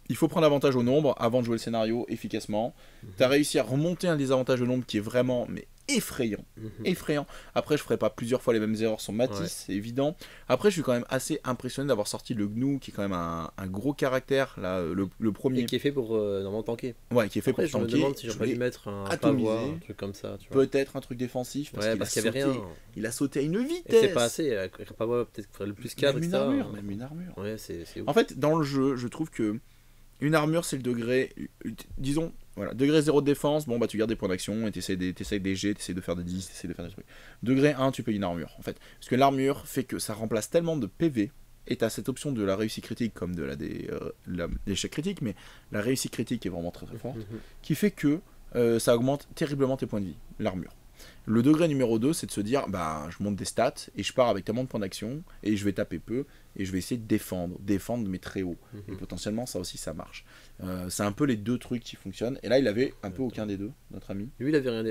il faut prendre avantage au nombre avant de jouer le scénario efficacement. Tu as réussi à remonter un désavantage au nombre qui est vraiment effrayant. Effrayant. Après, je ferai pas plusieurs fois les mêmes erreurs sur Matisse, c'est évident. Après, je suis quand même assez impressionné d'avoir sorti le Gnou, qui est quand même un gros caractère, là, le premier. Et qui est fait pour normalement tanker. Ouais, qui est fait Après, pour tanker. Je me demande si j'aurais pas dû mettre un pavois, un truc comme ça. Peut-être un truc défensif, parce qu'il y avait rien. Il a sauté à une vitesse. Et c'est pas assez. Un pavois, peut-être qu'il faudrait le plus cadre, etc. Même une armure. Ouais, c'est ouf. En fait, dans le jeu, je trouve que une armure, c'est le degré, disons, voilà, degré 0 de défense, bon bah tu gardes des points d'action et t'essayes des G, t'essayes de faire des 10, t'essayes de faire des trucs. Degré 1, tu payes une armure, en fait. Parce que l'armure fait que ça remplace tellement de PV, et t'as cette option de la réussite critique comme de l'échec critique, mais la réussite critique est vraiment très très forte, qui fait que ça augmente terriblement tes points de vie, l'armure. Le degré numéro 2, c'est de se dire, bah, je monte des stats, et je pars avec tellement de points d'action, et je vais taper peu, et je vais essayer de défendre mes très hauts. Et potentiellement, ça aussi, ça marche. C'est un peu les deux trucs qui fonctionnent. Et là, il avait un peu aucun des deux, notre ami. Lui, il avait rien.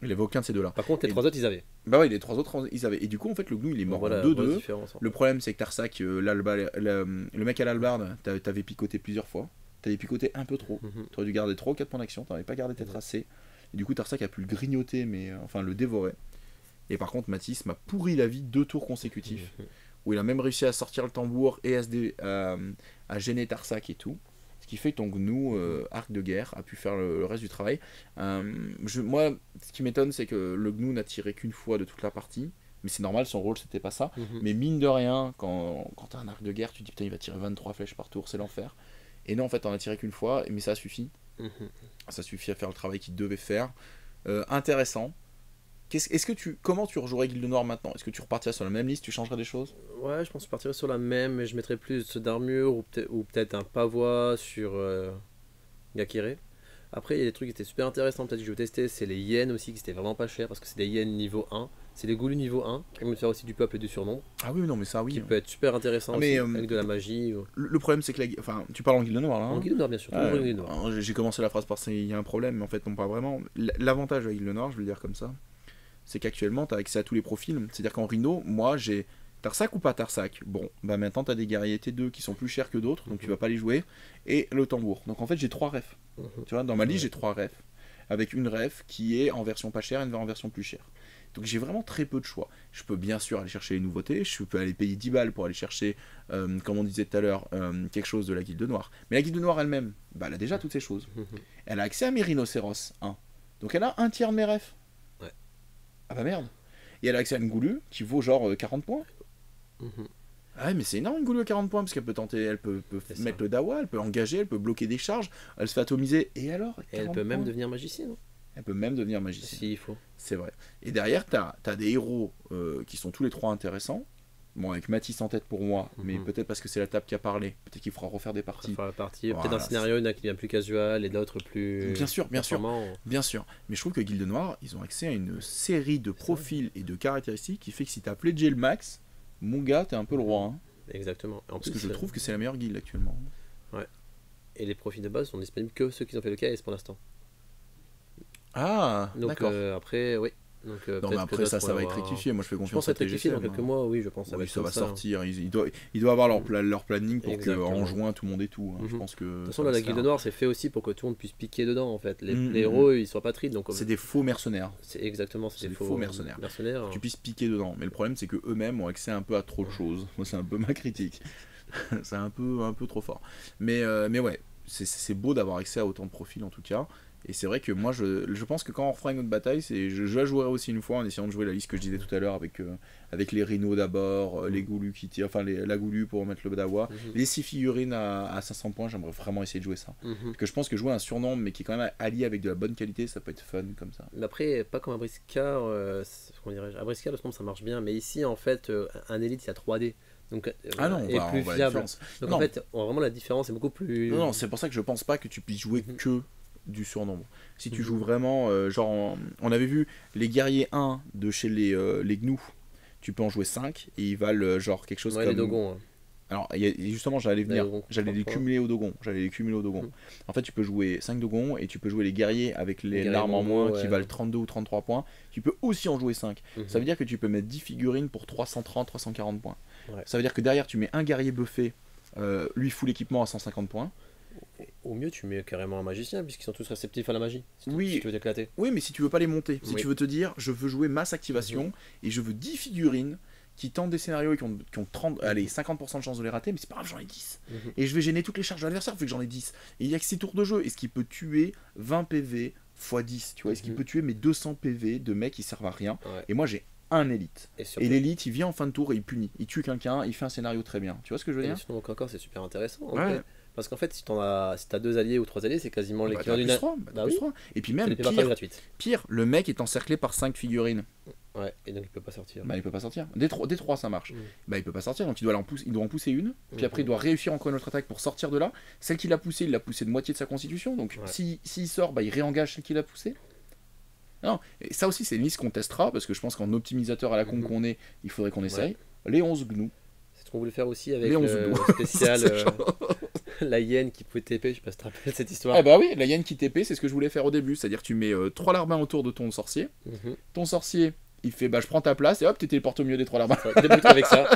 Il avait aucun de ces deux-là. Par contre, les 3 autres, ils avaient. Bah ouais, les 3 autres, ils avaient. Et du coup, en fait, le Gnou, il est mort en 2-2. Le problème, c'est que Tarsak, le mec à l'albarde, t'avais picoté plusieurs fois. T'avais picoté un peu trop. T'aurais dû garder 3 ou 4 points d'action. T'en avais pas gardé tes tracés. Et du coup, Tarsak a pu le grignoter, mais enfin le dévorer. Et par contre, Matisse m'a pourri la vie 2 tours consécutifs. Où il a même réussi à sortir le tambour et à gêner Tarsak et tout. Ce qui fait que ton Gnou, arc de guerre, a pu faire le reste du travail. Moi, ce qui m'étonne, c'est que le Gnou n'a tiré qu'une fois de toute la partie. Mais c'est normal, son rôle, c'était pas ça. Mais mine de rien, quand t'as un arc de guerre, tu te dis putain, il va tirer 23 flèches par tour, c'est l'enfer. Et non, en fait, t'en as tiré qu'une fois, mais ça suffit. Ça suffit à faire le travail qu'il devait faire. Intéressant. Comment tu rejouerais Guilde Noire maintenant? Est-ce que tu repartirais sur la même liste? Tu changerais des choses? Ouais, je pense que je partirais sur la même, mais je mettrais plus d'armure ou peut-être un pavois sur Gakire. Après, il y a des trucs qui étaient super intéressants, peut-être que je vais tester. C'est les yens aussi, qui étaient vraiment pas chers parce que c'est des yens niveau 1. C'est des goulus niveau 1 qui permettent de faire aussi du peuple et du surnom. Ah oui, non, mais ça, oui. Qui peut être super intéressant aussi, avec de la magie. Le problème, c'est que enfin, tu parles en Guilde Noire là. En Guilde Noire, bien sûr. J'ai commencé la phrase par il y a un problème, mais en fait, non, pas vraiment. L'avantage de la Guilde Noire, je vais le dire comme ça, c'est qu'actuellement, tu as accès à tous les profils. C'est-à-dire qu'en Rhino, moi, j'ai Tarsak ou pas Tarsak. Bon, bah maintenant, tu as des guerriers T2 qui sont plus chers que d'autres, donc tu vas pas les jouer. Et le tambour. Donc en fait, j'ai 3 refs. Tu vois, dans ma liste, j'ai 3 refs. Avec une ref qui est en version pas chère et une en version plus chère. Donc j'ai vraiment très peu de choix. Je peux bien sûr aller chercher les nouveautés, je peux aller payer 10 balles pour aller chercher, comme on disait tout à l'heure, quelque chose de la Guilde Noire. Mais la Guilde Noire elle-même, bah, elle a déjà toutes ces choses. Elle a accès à mes rhinocéros 1. Donc elle a un tiers de mes refs. Ouais. Ah bah merde. Et elle a accès à une goulue qui vaut genre 40 points. Ah ouais, mais c'est énorme une goulue à 40 points parce qu'elle peut tenter, elle peut mettre le dawa, elle peut engager, elle peut bloquer des charges, elle se fait atomiser. Et alors et elle peut même devenir magicienne. Elle peut même devenir magicienne. S'il faut. C'est vrai. Et derrière, t'as des héros qui sont tous les 3 intéressants. Bon, avec Matisse en tête pour moi, mais peut-être parce que c'est la table qui a parlé. Peut-être qu'il fera refaire des parties. Voilà, peut-être dans le scénario, il y en a qui devient plus casual et d'autres plus. Bien sûr. Bien sûr. Mais je trouve que Guilde Noire, ils ont accès à une série de profils et de caractéristiques qui fait que si t'as pledgé le max, mon gars, t'es un peu le roi. Hein. Exactement. Parce que je trouve que c'est la meilleure guilde actuellement. Ouais. Et les profils de base sont disponibles que ceux qui ont fait le KS pour l'instant. Ah, donc d'accord. Après, oui. Donc, Non, mais peut-être que après, d'autres ça vont va être avoir- rectifié. Moi, je fais Je confiance pense à être rectifié dans TGCM, quelques hein. mois, oui, je pense. Oui, ça va comme sortir. Ils doivent avoir leur planning pour Exactement. qu'en juin, tout le monde ait tout, hein. Je Mhm. pense que. De toute ça façon, va là, la se Guilde faire. Noire, c'est fait aussi pour que tout le monde puisse piquer dedans, en fait. Les Mhm, héros, ils sont pas trides, donc C'est des faux mercenaires. c'est exactement, c'est des faux mercenaires. mercenaires. Tu puisses piquer dedans. Mais le problème, c'est que eux-mêmes ont accès un peu à trop de choses. Moi, c'est un peu ma critique. C'est un peu trop fort. Mais ouais, c'est beau d'avoir accès à autant de profils en tout cas. Et c'est vrai que moi, je pense que quand on refera une autre bataille, je la jouerai aussi une fois en essayant de jouer la liste que je disais tout à l'heure avec les rhinos d'abord, les goulus qui tirent, enfin la goulue pour mettre le dawa, les 6 figurines à 500 points. J'aimerais vraiment essayer de jouer ça. Parce que je pense que jouer un surnombre mais qui est quand même allié avec de la bonne qualité, ça peut être fun comme ça. Mais après, pas comme un briscard, comment dirais-je, un briscard, le surnombre, ça marche bien, mais ici, en fait, un élite, il y a 3D. Donc, Ah non, est plus on voit la fiable. différence. Donc Non. en fait, vraiment la différence est beaucoup plus. Non, c'est pour ça que je pense pas que tu puisses jouer que du surnombre. Si tu Mhm. joues vraiment, on avait vu les guerriers 1 de chez les gnous, tu peux en jouer 5 et ils valent genre quelque chose Ouais, comme. les dogons. Hein. Alors, justement, j'allais venir, Les dogons, j'allais les 33. cumuler au dogon. Mhm. En fait, tu peux jouer 5 dogons et tu peux jouer les guerriers avec Les les guerriers larmes en moins normaux, qui ouais. valent 32 ou 33 points. Tu peux aussi en jouer 5. Mhm. Ça veut dire que tu peux mettre 10 figurines pour 330, 340 points. Ouais. Ça veut dire que derrière, tu mets un guerrier buffé, lui full équipement à 150 points. Au mieux, tu mets carrément un magicien, puisqu'ils sont tous réceptifs à la magie. Oui. Si tu veux t'éclater. Oui, mais si tu veux pas les monter, si Oui. tu veux te dire, je veux jouer masse activation et je veux 10 figurines qui tentent des scénarios et qui ont 30, allez, 50% de chance de les rater, mais c'est pas grave, j'en ai 10. Mhm. Et je vais gêner toutes les charges de l'adversaire vu que j'en ai 10. Et il y a que 6 tours de jeu. Est-ce qu'il peut tuer 20 PV x 10, tu vois? Est-ce qu'il Mhm. peut tuer mes 200 PV de mecs qui servent à rien? Ouais. Et moi j'ai un élite. Et surtout, Et l'élite, il vient en fin de tour et il punit. Il tue quelqu'un, il fait un scénario très bien. Tu vois ce que je veux dire? sinon, encore, c'est super intéressant. en Ouais. fait. Parce qu'en fait, si t'as 2 alliés ou 3 alliés, c'est quasiment Bah, l'équivalent t'as d'une. plus 3, Bah oui. Et puis C'est même, des batailles gratuites. pire, le mec est encerclé par 5 figurines. Ouais, et donc il peut pas sortir. Bah il peut pas sortir. Des 3 ça marche. Mm. Bah il peut pas sortir, donc il doit en pousser une. Puis après il Mhm. doit réussir encore une autre attaque pour sortir de là. Celle qu'il a poussée, il l'a poussée de moitié de sa constitution. Donc Ouais. s'il sort, bah il réengage celle qu'il a poussée. Non, et ça aussi c'est une liste qu'on testera parce que je pense qu'en optimisateur à la con Mhm. qu'on est, il faudrait qu'on essaye. Les 11 gnous. C'est ce qu'on voulait faire aussi avec Les 11 le doigts. spécial C'est la hyène qui pouvait TP, je sais pas si tu te rappelles cette histoire. Ah bah oui, la hyène qui TP, c'est ce que je voulais faire au début. C'est-à-dire tu mets 3 larbins autour de ton sorcier. Mhm. Ton sorcier, il fait bah je prends ta place et hop, tu téléportes au milieu des 3 larbins. Ça, débrouille-toi avec ça.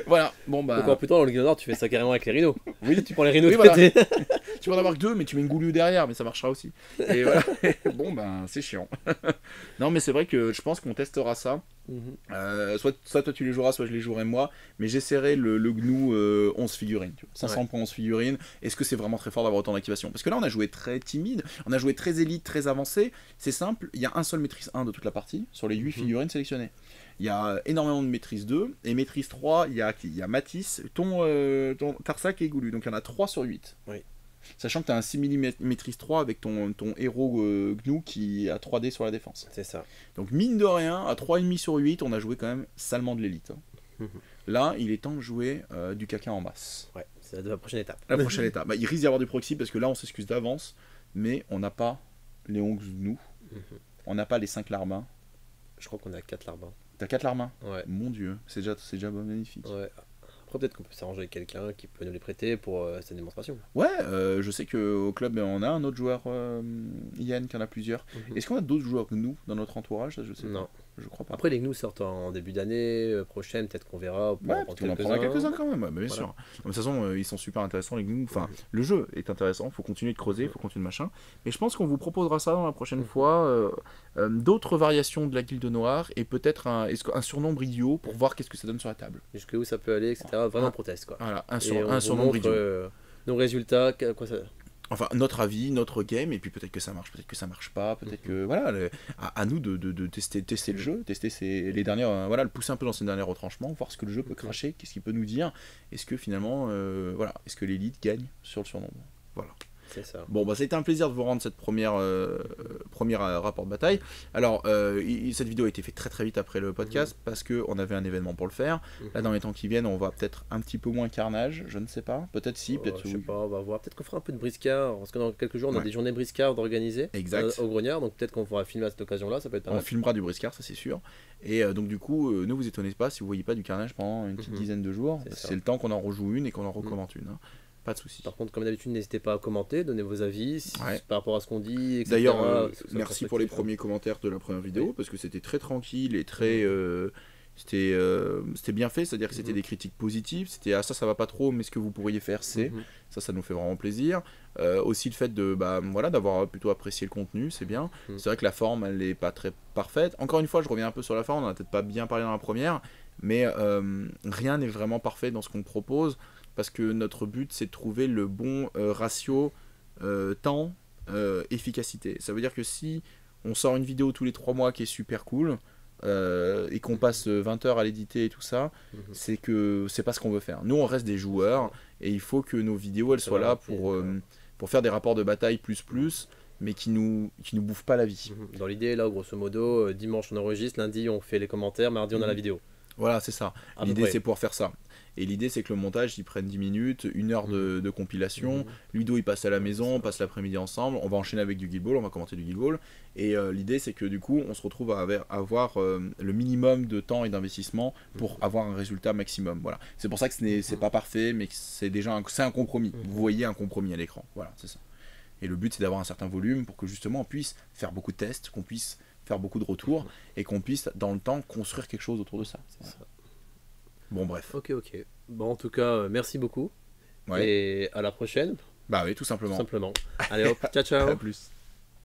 Voilà, bon bah. Donc en plus tard, dans le Guild Nord, tu fais ça carrément avec les rhinos. Oui, tu prends les rhinos Oui, de voilà. côté. Tu vas en avoir que 2, mais tu mets une goulue derrière, mais ça marchera aussi. Et voilà. Bon, ben, c'est chiant. Non, mais c'est vrai que je pense qu'on testera ça. Mhm. Soit toi tu les joueras, soit je les jouerai moi. Mais j'essaierai le GNU 11 figurines. Tu vois. 500 Ouais. points 11 figurines. Est-ce que c'est vraiment très fort d'avoir autant d'activation? Parce que là, on a joué très timide, on a joué très élite, très avancé. C'est simple, il y a un seul maîtrise 1 de toute la partie sur les 8 figurines sélectionnées. Il y a énormément de maîtrise 2. Et maîtrise 3, il y a Matisse, ton Tarsac et Goulu. Donc il y en a 3 sur 8. Oui. Sachant que tu as un simili maîtrise 3 avec ton héros GNU qui a 3D sur la défense. C'est ça. Donc mine de rien, à 3,5 sur 8, on a joué quand même salement de l'élite. Mhm. Là, il est temps de jouer du caca en masse. Ouais, c'est la prochaine étape. La prochaine étape. Bah, il risque d'y avoir du proxy parce que là, on s'excuse d'avance, mais on n'a pas les 11 GNU, Mhm. on n'a pas les 5 larbins. Je crois qu'on a 4 larbins. T'as 4 larbins? Ouais. Mon dieu, c'est déjà magnifique. Ouais. Après, peut-être qu'on peut s'arranger avec quelqu'un qui peut nous les prêter pour cette démonstration. Ouais, je sais qu'au club, on a un autre joueur, Yann, qui en a plusieurs. Mhm. Est-ce qu'on a d'autres joueurs que nous dans notre entourage? Ça, je sais Non. pas. Je crois pas. Après, les gnous sortent en début d'année prochaine, peut-être qu'on verra. Pour Ouais, en parce prendre qu'on en prendra quelques-uns. quelques-uns quand même, ouais, mais bien Voilà. sûr. Non, mais de toute façon, ils sont super intéressants, les gnous. Enfin, le jeu est intéressant, il faut continuer de creuser, il faut continuer de machin. Et je pense qu'on vous proposera ça dans la prochaine fois, d'autres variations de la Guilde Noire, et peut-être un surnombre idiot pour voir qu'est-ce que ça donne sur la table. Jusqu'où ça peut aller, etc. Vraiment Ah. proteste, quoi. Voilà, Et on un vous surnombre montre, idiot. nos résultats, quoi ça. Enfin, notre avis, notre game, et puis peut-être que ça marche, peut-être que ça marche pas, peut-être que voilà, à nous de tester le jeu, tester les dernières, voilà, le pousser un peu dans ses derniers retranchements, voir ce que le jeu peut cracher, qu'est-ce qu'il peut nous dire, est-ce que finalement, voilà, est-ce que l'élite gagne sur le surnombre. Voilà. C'est ça. Bon, bah ça a été un plaisir de vous rendre cette première rapport de bataille. Alors, cette vidéo a été faite très très vite après le podcast parce qu'on avait un événement pour le faire. Là, dans les temps qui viennent, on va peut-être un petit peu moins carnage, je ne sais pas. Peut-être si, peut-être Je sais oui. pas, on va voir. Peut-être qu'on fera un peu de briscard, parce que dans quelques jours, on a Ouais. des journées briscard d'organiser Exact. au Grognard, donc peut-être qu'on pourra filmer à cette occasion-là, ça peut être pas On mal. filmera du briscard, ça c'est sûr. Et donc du coup, ne vous étonnez pas si vous voyez pas du carnage pendant une petite dizaine de jours. C'est ça. C'est le temps qu'on en rejoue une et qu'on en recommande une. Hein. Pas de souci. Par contre, comme d'habitude, n'hésitez pas à commenter, donner vos avis Ouais. par rapport à ce qu'on dit, etc. D'ailleurs, Que ce soit merci pour les constructif, premiers commentaires de la première vidéo, Oui. parce que c'était très tranquille et très... c'était bien fait, c'est-à-dire que c'était des critiques positives, c'était ah ça va pas trop, mais ce que vous pourriez faire c'est, Mhm. ça nous fait vraiment plaisir. Aussi le fait de voilà, d'avoir plutôt apprécié le contenu, c'est bien. C'est vrai que la forme elle est pas très parfaite. Encore une fois, je reviens un peu sur la forme, on a peut-être pas bien parlé dans la première, mais rien n'est vraiment parfait dans ce qu'on propose, parce que notre but c'est de trouver le bon ratio temps efficacité. Ça veut dire que si on sort une vidéo tous les 3 mois qui est super cool, et qu'on passe 20 heures à l'éditer et tout ça, c'est que c'est pas ce qu'on veut faire. Nous on reste des joueurs et il faut que nos vidéos elles soient là pour faire des rapports de bataille plus, mais qui nous bouffent pas la vie. Dans l'idée, là, grosso modo, dimanche on enregistre, lundi on fait les commentaires, mardi on a la vidéo. Voilà, c'est ça. À peu L'idée près. c'est pouvoir faire ça. Et l'idée c'est que le montage il prenne 10 minutes, 1 heure de compilation. Ludo il passe à la maison, on passe l'après-midi ensemble, on va enchaîner avec du Guild Ball, on va commenter du Guild Ball. Et l'idée c'est que du coup on se retrouve à avoir le minimum de temps et d'investissement pour avoir un résultat maximum. Voilà. C'est pour ça que c'est pas parfait, mais que c'est déjà un compromis. Vous voyez un compromis à l'écran. Voilà, c'est ça. Et le but c'est d'avoir un certain volume pour que justement on puisse faire beaucoup de tests, qu'on puisse faire beaucoup de retours et qu'on puisse dans le temps construire quelque chose autour de ça. Voilà. Bon bref. Ok. Bon, en tout cas, merci beaucoup. Ouais. Et à la prochaine, Bah oui, tout simplement. simplement. Allez hop, ciao ciao. À plus.